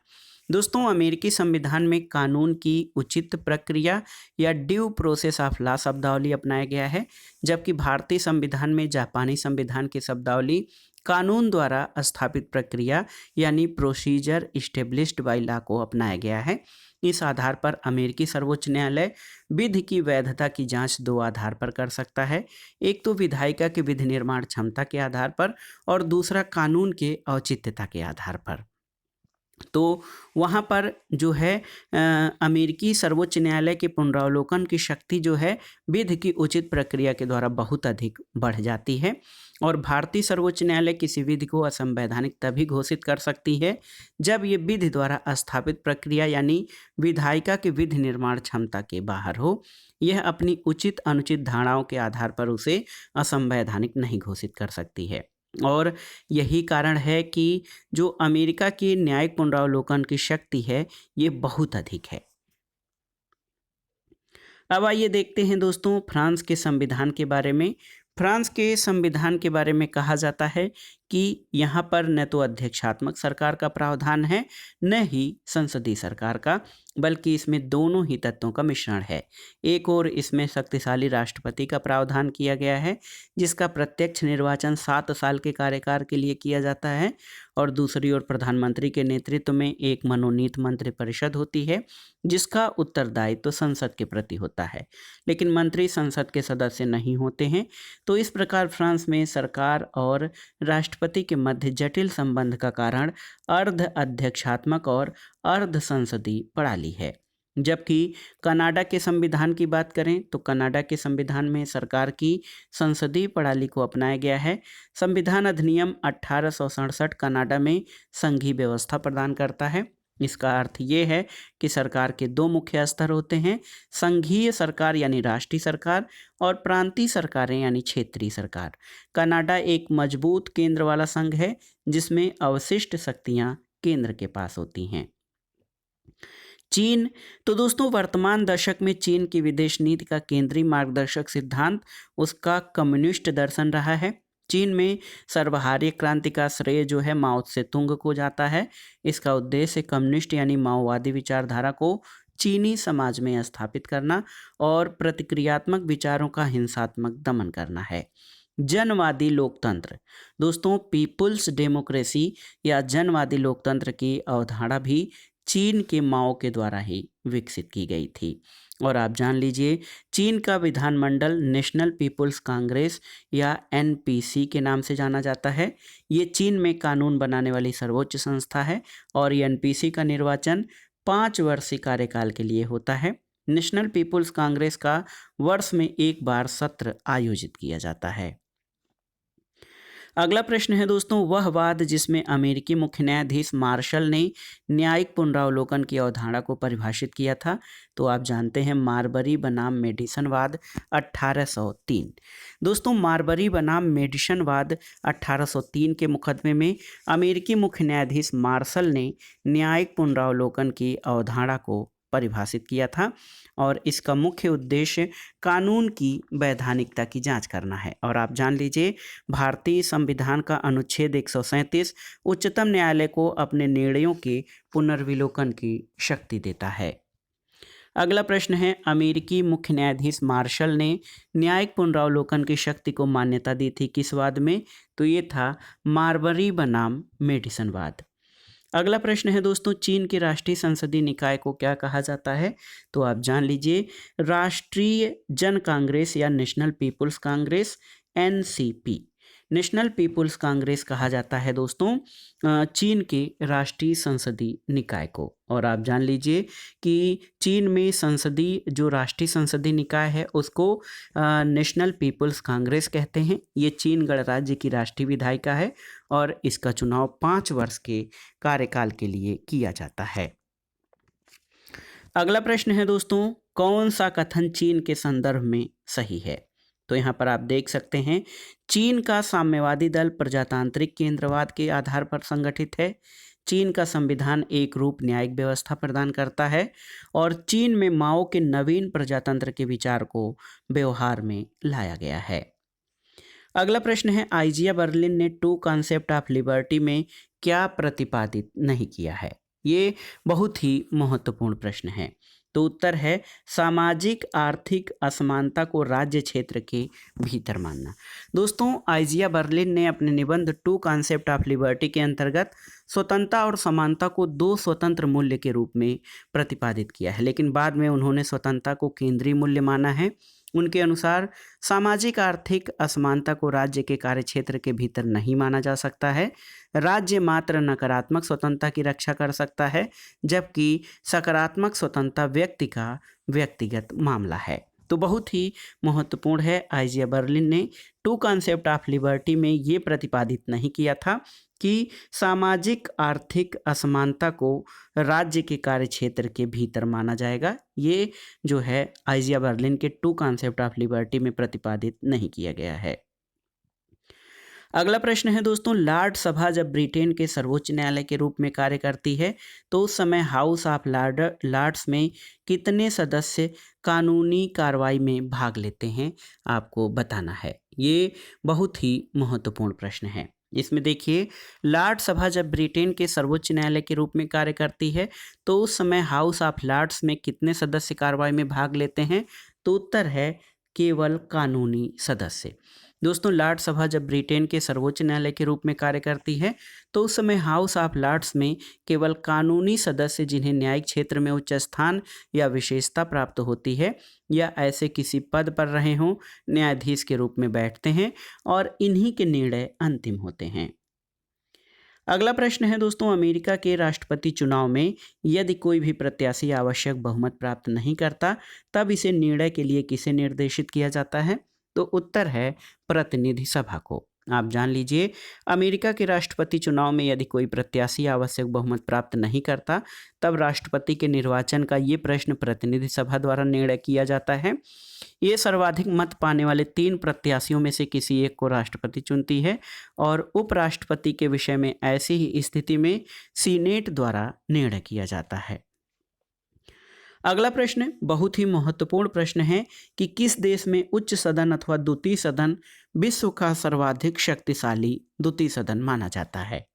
दोस्तों अमेरिकी संविधान में कानून की उचित प्रक्रिया या ड्यू प्रोसेस ऑफ लॉ शब्दावली अपनाया गया है जबकि भारतीय संविधान में जापानी संविधान की शब्दावली कानून द्वारा स्थापित प्रक्रिया यानी प्रोसीजर इस्टेब्लिश्ड बाय लॉ को अपनाया गया है। इस आधार पर अमेरिकी सर्वोच्च न्यायालय विधि की वैधता की जांच दो आधार पर कर सकता है। एक तो विधायिका की विधि निर्माण क्षमता के आधार पर और दूसरा कानून के औचित्यता के आधार पर। तो वहाँ पर जो है अमेरिकी सर्वोच्च न्यायालय के पुनरावलोकन की शक्ति जो है विधि की उचित प्रक्रिया के द्वारा बहुत अधिक बढ़ जाती है। और भारतीय सर्वोच्च न्यायालय किसी विधि को असंवैधानिक तभी घोषित कर सकती है जब ये विधि द्वारा स्थापित प्रक्रिया यानी विधायिका की विधि निर्माण क्षमता के बाहर हो। यह अपनी उचित अनुचित धारणाओं के आधार पर उसे असंवैधानिक नहीं घोषित कर सकती है। और यही कारण है कि जो अमेरिका की न्यायिक पुनरावलोकन की शक्ति है ये बहुत अधिक है। अब आइए देखते हैं दोस्तों फ्रांस के संविधान के बारे में। फ्रांस के संविधान के बारे में कहा जाता है कि यहाँ पर न तो अध्यक्षात्मक सरकार का प्रावधान है न ही संसदीय सरकार का, बल्कि इसमें दोनों ही तत्वों का मिश्रण है। एक ओर इसमें शक्तिशाली राष्ट्रपति का प्रावधान किया गया है जिसका प्रत्यक्ष निर्वाचन 7 साल के कार्यकाल के लिए किया जाता है, और दूसरी ओर प्रधानमंत्री के नेतृत्व में एक मनोनीत मंत्रिपरिषद होती है जिसका उत्तरदायित्व तो संसद के प्रति होता है, लेकिन मंत्री संसद के सदस्य नहीं होते हैं। तो इस प्रकार फ्रांस में सरकार और राष्ट्रपति के मध्य जटिल संबंध का कारण अर्ध अध्यक्षात्मक और अर्ध संसदीय प्रणाली है। जबकि कनाडा के संविधान की बात करें तो कनाडा के संविधान में सरकार की संसदीय प्रणाली को अपनाया गया है। संविधान अधिनियम 1867 कनाडा में संघीय व्यवस्था प्रदान करता है। इसका अर्थ ये है कि सरकार के दो मुख्य स्तर होते हैं, संघीय सरकार यानी राष्ट्रीय सरकार और प्रांतीय सरकारें यानी क्षेत्रीय सरकार। कनाडा एक मजबूत केंद्र वाला संघ है जिसमें अवशिष्ट शक्तियां केंद्र के पास होती हैं। चीन, तो दोस्तों वर्तमान दशक में चीन की विदेश नीति का केंद्रीय मार्गदर्शक सिद्धांत उसका कम्युनिस्ट दर्शन रहा है। चीन में सर्वहारी क्रांति का श्रेय जो है माओ त्से-तुंग को जाता है। इसका उद्देश्य कम्युनिस्ट यानी माओवादी विचारधारा को चीनी समाज में स्थापित करना और प्रतिक्रियात्मक विचारों का हिंसात्मक दमन करना है। जनवादी लोकतंत्र, दोस्तों पीपुल्स डेमोक्रेसी या जनवादी लोकतंत्र की अवधारणा भी चीन के माओ के द्वारा ही विकसित की गई थी। और आप जान लीजिए चीन का विधानमंडल नेशनल पीपुल्स कांग्रेस या एनपीसी के नाम से जाना जाता है। ये चीन में कानून बनाने वाली सर्वोच्च संस्था है और ये एनपीसी का निर्वाचन 5 वर्षीय कार्यकाल के लिए होता है। नेशनल पीपुल्स कांग्रेस का वर्ष में एक बार सत्र आयोजित किया जाता है। अगला प्रश्न है दोस्तों वह वाद जिसमें अमेरिकी मुख्य न्यायाधीश मार्शल ने न्यायिक पुनरावलोकन की अवधारणा को परिभाषित किया था। तो आप जानते हैं मार्बरी बनाम मेडिसन वाद 1803। दोस्तों मार्बरी बनाम मेडिसन वाद 1803 के मुकदमे में अमेरिकी मुख्य न्यायाधीश मार्शल ने न्यायिक पुनरावलोकन की अवधारणा को परिभाषित किया था और इसका मुख्य उद्देश्य कानून की वैधानिकता की जांच करना है। और आप जान लीजिए भारतीय संविधान का अनुच्छेद 137 उच्चतम न्यायालय को अपने निर्णयों के पुनर्विलोकन की शक्ति देता है। अगला प्रश्न है अमेरिकी मुख्य न्यायाधीश मार्शल ने न्यायिक पुनरावलोकन की शक्ति को मान्यता दी थी किस वाद में? तो ये था मार्बरी बनाम मेडिसन वाद। अगला प्रश्न है दोस्तों चीन के राष्ट्रीय संसदीय निकाय को क्या कहा जाता है? तो आप जान लीजिए राष्ट्रीय जन कांग्रेस या national people's congress NCP. National people's congress कहा जाता है दोस्तों चीन के राष्ट्रीय संसदीय निकाय को। और आप जान लीजिए कि चीन में संसदीय जो राष्ट्रीय संसदीय निकाय है उसको नेशनल पीपुल्स कांग्रेस कहते हैं। ये चीन गणराज्य की राष्ट्रीय विधायिका है और इसका चुनाव 5 वर्ष के कार्यकाल के लिए किया जाता है। अगला प्रश्न है दोस्तों कौन सा कथन चीन के संदर्भ में सही है? तो यहाँ पर आप देख सकते हैं चीन का साम्यवादी दल प्रजातांत्रिक केंद्रवाद के आधार पर संगठित है। चीन का संविधान एक रूप न्यायिक व्यवस्था प्रदान करता है और चीन में माओ के नवीन प्रजातंत्र के विचार को व्यवहार में लाया गया है। अगला प्रश्न है आइजिया बर्लिन ने 2 कॉन्सेप्ट ऑफ लिबर्टी में क्या प्रतिपादित नहीं किया है? ये बहुत ही महत्वपूर्ण प्रश्न है। तो उत्तर है सामाजिक आर्थिक असमानता को राज्य क्षेत्र के भीतर मानना। दोस्तों आइजिया बर्लिन ने अपने निबंध 2 कॉन्सेप्ट ऑफ लिबर्टी के अंतर्गत स्वतंत्रता और समानता को 2 स्वतंत्र मूल्य के रूप में प्रतिपादित किया है, लेकिन बाद में उन्होंने स्वतंत्रता को केंद्रीय मूल्य माना है। उनके अनुसार सामाजिक आर्थिक असमानता को राज्य के कार्यक्षेत्र के भीतर नहीं माना जा सकता है। राज्य मात्र नकारात्मक स्वतंत्रता की रक्षा कर सकता है, जबकि सकारात्मक स्वतंत्रता व्यक्ति का व्यक्तिगत मामला है। तो बहुत ही महत्वपूर्ण है। आइजिया बर्लिन ने टू कॉन्सेप्ट ऑफ लिबर्टी में ये प्रतिपादित नहीं किया था कि सामाजिक आर्थिक असमानता को राज्य के कार्यक्षेत्र के भीतर माना जाएगा। ये जो है आइजिया बर्लिन के टू कॉन्सेप्ट ऑफ लिबर्टी में प्रतिपादित नहीं किया गया है। अगला प्रश्न है दोस्तों, लॉर्ड सभा जब ब्रिटेन के सर्वोच्च न्यायालय के रूप में कार्य करती है तो उस समय हाउस ऑफ लॉर्ड्स में कितने सदस्य कानूनी कार्रवाई में भाग लेते हैं, आपको बताना है। ये बहुत ही महत्वपूर्ण प्रश्न है। इसमें देखिए, लॉर्ड सभा जब ब्रिटेन के सर्वोच्च न्यायालय के रूप में कार्य करती है तो उस समय हाउस ऑफ लॉर्ड्स में कितने सदस्य कार्रवाई में भाग लेते हैं, तो उत्तर है केवल कानूनी सदस्य। दोस्तों, लॉर्ड सभा जब ब्रिटेन के सर्वोच्च न्यायालय के रूप में कार्य करती है तो उस समय हाउस ऑफ लॉर्ड्स में केवल कानूनी सदस्य जिन्हें न्यायिक क्षेत्र में उच्च स्थान या विशेषता प्राप्त होती है या ऐसे किसी पद पर रहे हों, न्यायाधीश के रूप में बैठते हैं और इन्हीं के निर्णय अंतिम होते हैं। अगला प्रश्न है दोस्तों, अमेरिका के राष्ट्रपति चुनाव में यदि कोई भी प्रत्याशी आवश्यक बहुमत प्राप्त नहीं करता तब इसे निर्णय के लिए किसे निर्देशित किया जाता है, तो उत्तर है प्रतिनिधि सभा को। आप जान लीजिए, अमेरिका के राष्ट्रपति चुनाव में यदि कोई प्रत्याशी आवश्यक बहुमत प्राप्त नहीं करता तब राष्ट्रपति के निर्वाचन का ये प्रश्न प्रतिनिधि सभा द्वारा निर्णय किया जाता है। ये सर्वाधिक मत पाने वाले 3 प्रत्याशियों में से किसी एक को राष्ट्रपति चुनती है और उपराष्ट्रपति के विषय में ऐसी ही स्थिति में सीनेट द्वारा निर्णय किया जाता है। अगला प्रश्न बहुत ही महत्वपूर्ण प्रश्न है कि किस देश में उच्च सदन अथवा द्वितीय सदन विश्व का सर्वाधिक शक्तिशाली द्वितीय सदन माना जाता है,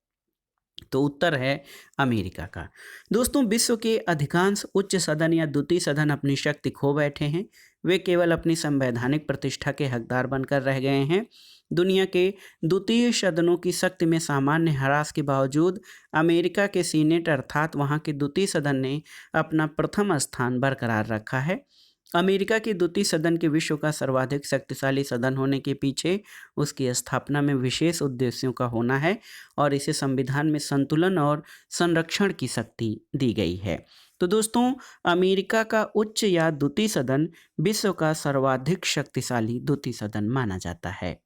तो उत्तर है अमेरिका का। दोस्तों, विश्व के अधिकांश उच्च सदन या द्वितीय सदन अपनी शक्ति खो बैठे हैं। वे केवल अपनी संवैधानिक प्रतिष्ठा के हकदार बनकर रह गए हैं। दुनिया के द्वितीय सदनों की शक्ति में सामान्य ह्रास के बावजूद अमेरिका के सीनेट अर्थात वहां के द्वितीय सदन ने अपना प्रथम स्थान बरकरार रखा है। अमेरिका के द्वितीय सदन के विश्व का सर्वाधिक शक्तिशाली सदन होने के पीछे उसकी स्थापना में विशेष उद्देश्यों का होना है और इसे संविधान में संतुलन और संरक्षण की शक्ति दी गई है। तो दोस्तों, अमेरिका का उच्च या द्वितीय सदन विश्व का सर्वाधिक शक्तिशाली द्वितीय सदन माना जाता है।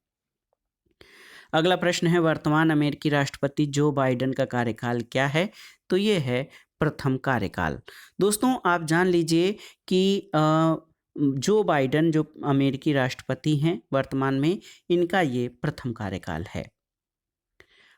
अगला प्रश्न है, वर्तमान अमेरिकी राष्ट्रपति जो बाइडेन का कार्यकाल क्या है, तो ये है प्रथम कार्यकाल। दोस्तों, आप जान लीजिए कि जो बाइडेन जो अमेरिकी राष्ट्रपति हैं वर्तमान में, इनका ये प्रथम कार्यकाल है।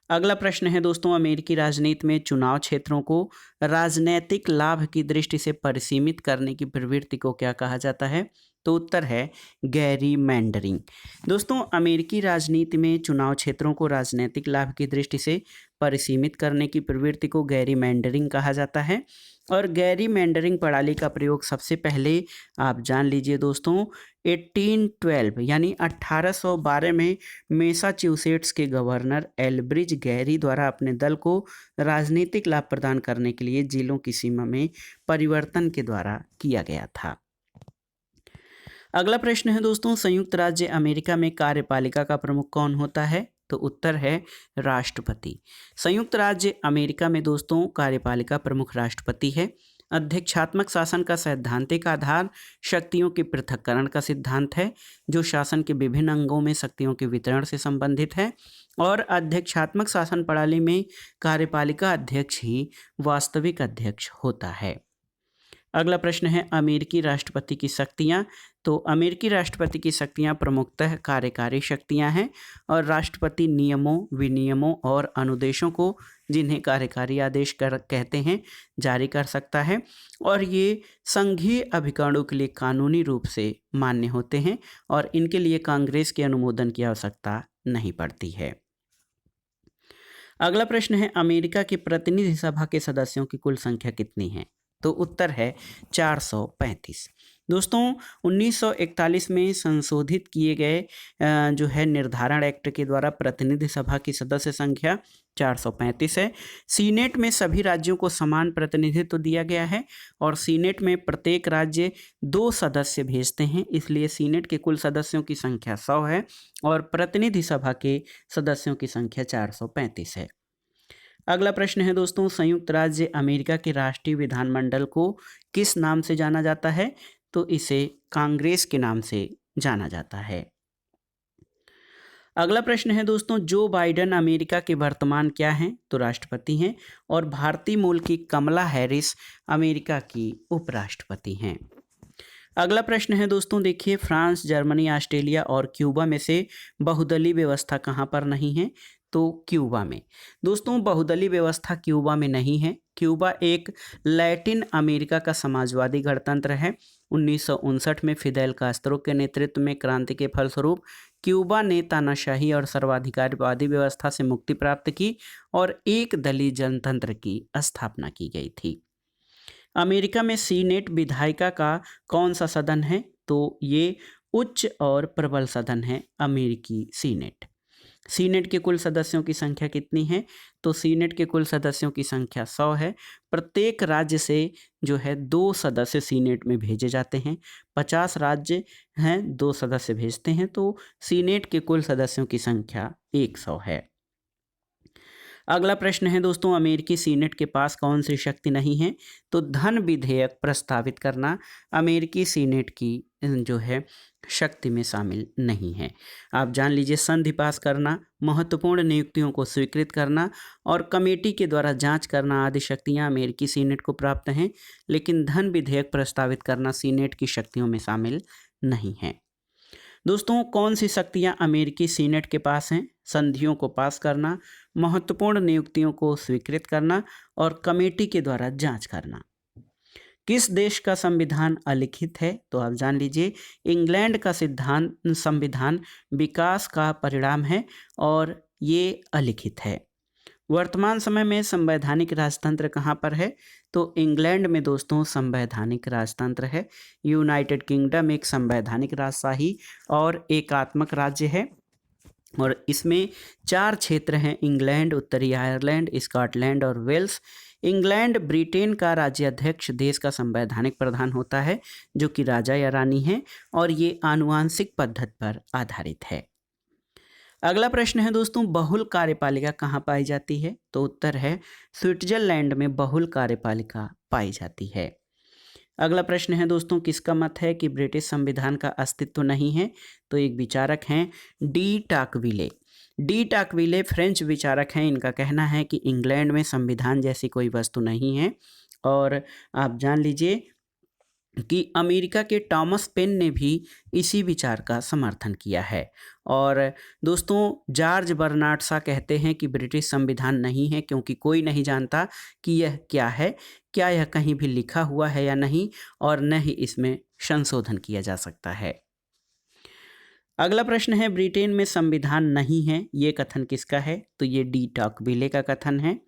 अगला प्रश्न है दोस्तों, अमेरिकी राजनीति में चुनाव क्षेत्रों को राजनैतिक लाभ की दृष्टि से परिसीमित करने की प्रवृत्ति को क्या कहा जाता है, तो उत्तर है गैरीमैंडरिंग। दोस्तों, अमेरिकी राजनीति में चुनाव क्षेत्रों को राजनीतिक लाभ की दृष्टि से परिसीमित करने की प्रवृत्ति को गैरीमैंडरिंग कहा जाता है और गैरीमैंडरिंग प्रणाली का प्रयोग सबसे पहले आप जान लीजिए दोस्तों 1812 यानी 1812 में मैसाचुसेट्स के गवर्नर एल्ब्रिज गैरी द्वारा अपने दल को राजनीतिक लाभ प्रदान करने के लिए जिलों की सीमा में परिवर्तन के द्वारा किया गया था। अगला प्रश्न है दोस्तों, संयुक्त राज्य अमेरिका में कार्यपालिका का प्रमुख कौन होता है, तो उत्तर है राष्ट्रपति। संयुक्त राज्य अमेरिका में दोस्तों कार्यपालिका प्रमुख राष्ट्रपति है। अध्यक्षात्मक शासन का सैद्धांतिक आधार शक्तियों के पृथक्करण का सिद्धांत है, जो शासन के विभिन्न अंगों में शक्तियों के वितरण से संबंधित है और अध्यक्षात्मक शासन प्रणाली में कार्यपालिका अध्यक्ष ही वास्तविक अध्यक्ष होता है। अगला प्रश्न है, अमेरिकी राष्ट्रपति की शक्तियां, तो अमेरिकी राष्ट्रपति की शक्तियां प्रमुखतः कार्यकारी शक्तियां हैं और राष्ट्रपति नियमों, विनियमों और अनुदेशों को, जिन्हें कार्यकारी आदेश कहते हैं, जारी कर सकता है और ये संघीय अभिकरणों के लिए कानूनी रूप से मान्य होते हैं और इनके लिए कांग्रेस के अनुमोदन की आवश्यकता नहीं पड़ती है। अगला प्रश्न है, अमेरिका की प्रतिनिधि सभा के सदस्यों की कुल संख्या कितनी है, तो उत्तर है 435। दोस्तों 1941 में संशोधित किए गए जो है निर्धारण एक्ट के द्वारा प्रतिनिधि सभा की सदस्य संख्या 435 है। सीनेट में सभी राज्यों को समान प्रतिनिधित्व दिया गया है और सीनेट में प्रत्येक राज्य 2 सदस्य भेजते हैं, इसलिए सीनेट के कुल सदस्यों की संख्या 100 है और प्रतिनिधि सभा के सदस्यों की संख्या 435 है। अगला प्रश्न है दोस्तों, संयुक्त राज्य अमेरिका के राष्ट्रीय विधानमंडल को किस नाम से जाना जाता है? तो इसे कांग्रेस के नाम से जाना जाता है। अगला प्रश्न है दोस्तों, जो बाइडेन अमेरिका के वर्तमान क्या हैं? तो राष्ट्रपति हैं और भारतीय मूल की कमला हैरिस अमेरिका की उपराष्ट्रपति हैं। अगला प्रश्न है दोस्तों, देखिए फ्रांस, जर्मनी, ऑस्ट्रेलिया और क्यूबा में से बहुदलीय व्यवस्था कहाँ पर नहीं है? तो क्यूबा में। दोस्तों बहुदलीय व्यवस्था क्यूबा में नहीं है। क्यूबा एक लैटिन अमेरिका का समाजवादी गणतंत्र है। 1959 में फिदेल कास्त्रो के नेतृत्व में क्रांति के फलस्वरूप क्यूबा ने तानाशाही और सर्वाधिकारवादी व्यवस्था से मुक्ति प्राप्त की और एक दलीय जनतंत्र की स्थापना की गई थी। अमेरिका में सीनेट विधायिका का कौन सा सदन है? तो ये उच्च और प्रबल सदन है अमेरिकी सीनेट। सीनेट के कुल सदस्यों की संख्या कितनी है? तो सीनेट के कुल सदस्यों की संख्या 100 है। प्रत्येक राज्य से जो है 2 सदस्य सीनेट में भेजे जाते हैं। 50 राज्य हैं, 2 सदस्य भेजते हैं, तो सीनेट के कुल सदस्यों की संख्या 100 है। अगला प्रश्न है दोस्तों, अमेरिकी सीनेट के पास कौन सी शक्ति नहीं है? तो धन विधेयक प्रस्तावित करना अमेरिकी सीनेट की जो है शक्ति में शामिल नहीं है। आप जान लीजिए, संधि पास करना, महत्वपूर्ण नियुक्तियों को स्वीकृत करना और कमेटी के द्वारा जांच करना आदि शक्तियां अमेरिकी सीनेट को प्राप्त हैं, लेकिन धन विधेयक प्रस्तावित करना सीनेट की शक्तियों में शामिल नहीं है। दोस्तों कौन सी शक्तियां अमेरिकी सीनेट के पास हैं? संधियों को पास करना, महत्वपूर्ण नियुक्तियों को स्वीकृत करना और कमेटी के द्वारा जांच करना। किस देश का संविधान अलिखित है? तो आप जान लीजिए, इंग्लैंड का संविधान विकास का परिणाम है और ये अलिखित है। वर्तमान समय में संवैधानिक राजतंत्र कहाँ पर है? तो इंग्लैंड में दोस्तों संवैधानिक राजतंत्र है। यूनाइटेड किंगडम एक संवैधानिक राजशाही और एकात्मक राज्य है और इसमें 4 क्षेत्र हैं: इंग्लैंड, उत्तरी आयरलैंड, स्कॉटलैंड और वेल्स। इंग्लैंड ब्रिटेन का राज्याध्यक्ष देश का संवैधानिक प्रधान होता है, जो कि राजा या रानी है, और ये आनुवांशिक पद्धति पर आधारित है। अगला प्रश्न है दोस्तों, बहुल कार्यपालिका कहाँ पाई जाती है? तो उत्तर है स्विट्जरलैंड में बहुल कार्यपालिका पाई जाती है। अगला प्रश्न है दोस्तों, किसका मत है कि ब्रिटिश संविधान का अस्तित्व नहीं है? तो एक विचारक हैं डी टाकविले। डी टाकविले फ्रेंच विचारक हैं। इनका कहना है कि इंग्लैंड में संविधान जैसी कोई वस्तु नहीं है। और आप जान लीजिए कि अमेरिका के टॉमस पेन ने भी इसी विचार का समर्थन किया है। और दोस्तों जॉर्ज बर्नार्ड शॉ कहते हैं कि ब्रिटिश संविधान नहीं है क्योंकि कोई नहीं जानता कि यह क्या है, क्या यह कहीं भी लिखा हुआ है या नहीं, और न ही इसमें संशोधन किया जा सकता है। अगला प्रश्न है, ब्रिटेन में संविधान नहीं है, ये कथन किसका है? तो ये डी टॉकविले का कथन है।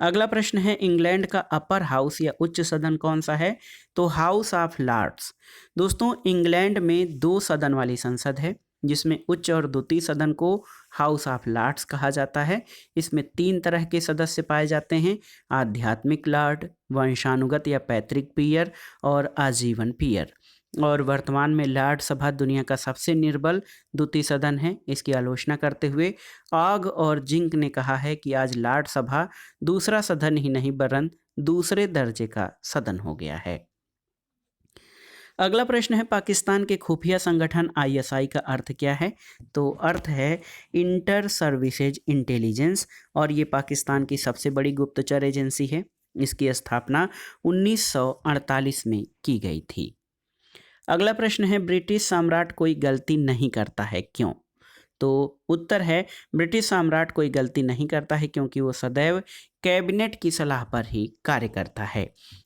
अगला प्रश्न है, इंग्लैंड का अपर हाउस या उच्च सदन कौन सा है? तो हाउस ऑफ लॉर्ड्स। दोस्तों इंग्लैंड में 2 सदन वाली संसद है, जिसमें उच्च और द्वितीय सदन को हाउस ऑफ लॉर्ड्स कहा जाता है। इसमें 3 तरह के सदस्य पाए जाते हैं: आध्यात्मिक लॉर्ड, वंशानुगत या पैतृक पीयर और आजीवन पीयर। और वर्तमान में लॉर्ड सभा दुनिया का सबसे निर्बल द्वितीय सदन है। इसकी आलोचना करते हुए आग और जिंक ने कहा है कि आज लॉर्ड सभा दूसरा सदन ही नहीं वरन दूसरे दर्जे का सदन हो गया है। अगला प्रश्न है, पाकिस्तान के खुफिया संगठन ISI का अर्थ क्या है? तो अर्थ है इंटर सर्विसेज इंटेलिजेंस, और ये पाकिस्तान की सबसे बड़ी गुप्तचर एजेंसी है। इसकी स्थापना 1948 में की गई थी। अगला प्रश्न है, ब्रिटिश सम्राट कोई गलती नहीं करता है, क्यों? तो उत्तर है ब्रिटिश सम्राट कोई गलती नहीं करता है क्योंकि वो सदैव कैबिनेट की सलाह पर ही कार्य करता है।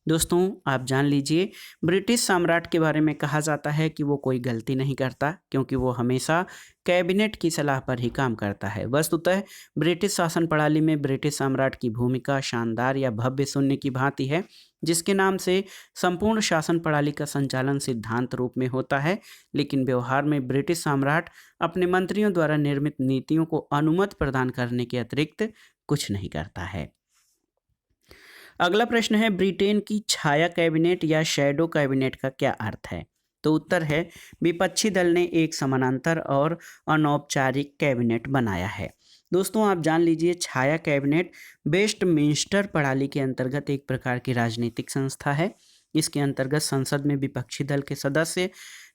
दोस्तों आप जान लीजिए, ब्रिटिश सम्राट के बारे में कहा जाता है कि वो कोई गलती नहीं करता क्योंकि वो हमेशा कैबिनेट की सलाह पर ही काम करता है। वस्तुतः ब्रिटिश शासन प्रणाली में ब्रिटिश सम्राट की भूमिका शानदार या भव्य शून्य की भांति है, जिसके नाम से संपूर्ण शासन प्रणाली का संचालन सिद्धांत रूप में होता है, लेकिन व्यवहार में ब्रिटिश सम्राट अपने मंत्रियों द्वारा निर्मित नीतियों को अनुमति प्रदान करने के अतिरिक्त कुछ नहीं करता है। अगला प्रश्न है, ब्रिटेन की छाया कैबिनेट या शैडो कैबिनेट का क्या अर्थ है? तो उत्तर है विपक्षी दल ने एक समानांतर और अनौपचारिक कैबिनेट बनाया है। दोस्तों आप जान लीजिए, छाया कैबिनेट वेस्टमिंस्टर प्रणाली के अंतर्गत एक प्रकार की राजनीतिक संस्था है। इसके अंतर्गत संसद में विपक्षी दल के सदस्य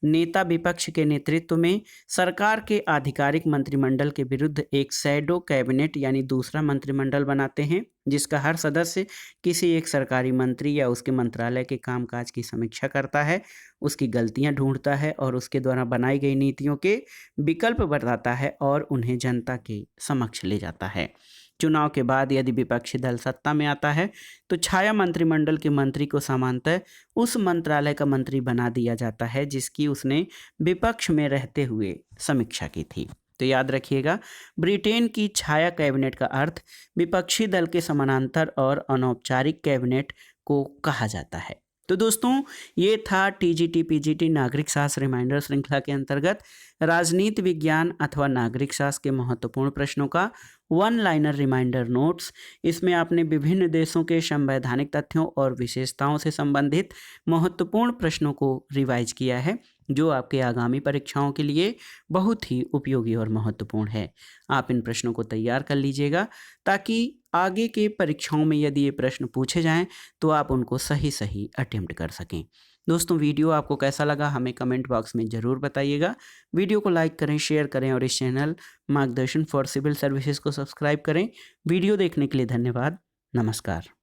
नेता विपक्ष के नेतृत्व में सरकार के आधिकारिक मंत्रिमंडल के विरुद्ध एक शैडो कैबिनेट यानी दूसरा मंत्रिमंडल बनाते हैं, जिसका हर सदस्य किसी एक सरकारी मंत्री या उसके मंत्रालय के कामकाज की समीक्षा करता है, उसकी गलतियां ढूंढता है और उसके द्वारा बनाई गई नीतियों के विकल्प बताता है और उन्हें जनता के समक्ष ले जाता है। चुनाव के बाद यदि विपक्षी दल सत्ता में आता है तो छाया मंत्रिमंडल के मंत्री को सामान्यतः उस मंत्रालय का मंत्री बना दिया जाता है जिसकी उसने विपक्ष में रहते हुए समीक्षा की थी। तो याद रखिएगा, ब्रिटेन की छाया कैबिनेट का अर्थ विपक्षी दल के समानांतर और अनौपचारिक कैबिनेट को कहा जाता है। तो दोस्तों ये था टीजीटी पीजीटी नागरिक शास्त्र रिमाइंडर श्रृंखला के अंतर्गत राजनीति विज्ञान अथवा नागरिक शास्त्र के महत्वपूर्ण प्रश्नों का वन लाइनर रिमाइंडर नोट्स। इसमें आपने विभिन्न देशों के संवैधानिक तथ्यों और विशेषताओं से संबंधित महत्वपूर्ण प्रश्नों को रिवाइज किया है, जो आपके आगामी परीक्षाओं के लिए बहुत ही उपयोगी और महत्वपूर्ण है। आप इन प्रश्नों को तैयार कर लीजिएगा ताकि आगे के परीक्षाओं में यदि ये प्रश्न पूछे जाएं तो आप उनको सही सही अटेम्प्ट कर सकें। दोस्तों वीडियो आपको कैसा लगा हमें कमेंट बॉक्स में ज़रूर बताइएगा। वीडियो को लाइक करें, शेयर करें और इस चैनल मार्गदर्शन फॉर सिविल सर्विसेज को सब्सक्राइब करें। वीडियो देखने के लिए धन्यवाद। नमस्कार।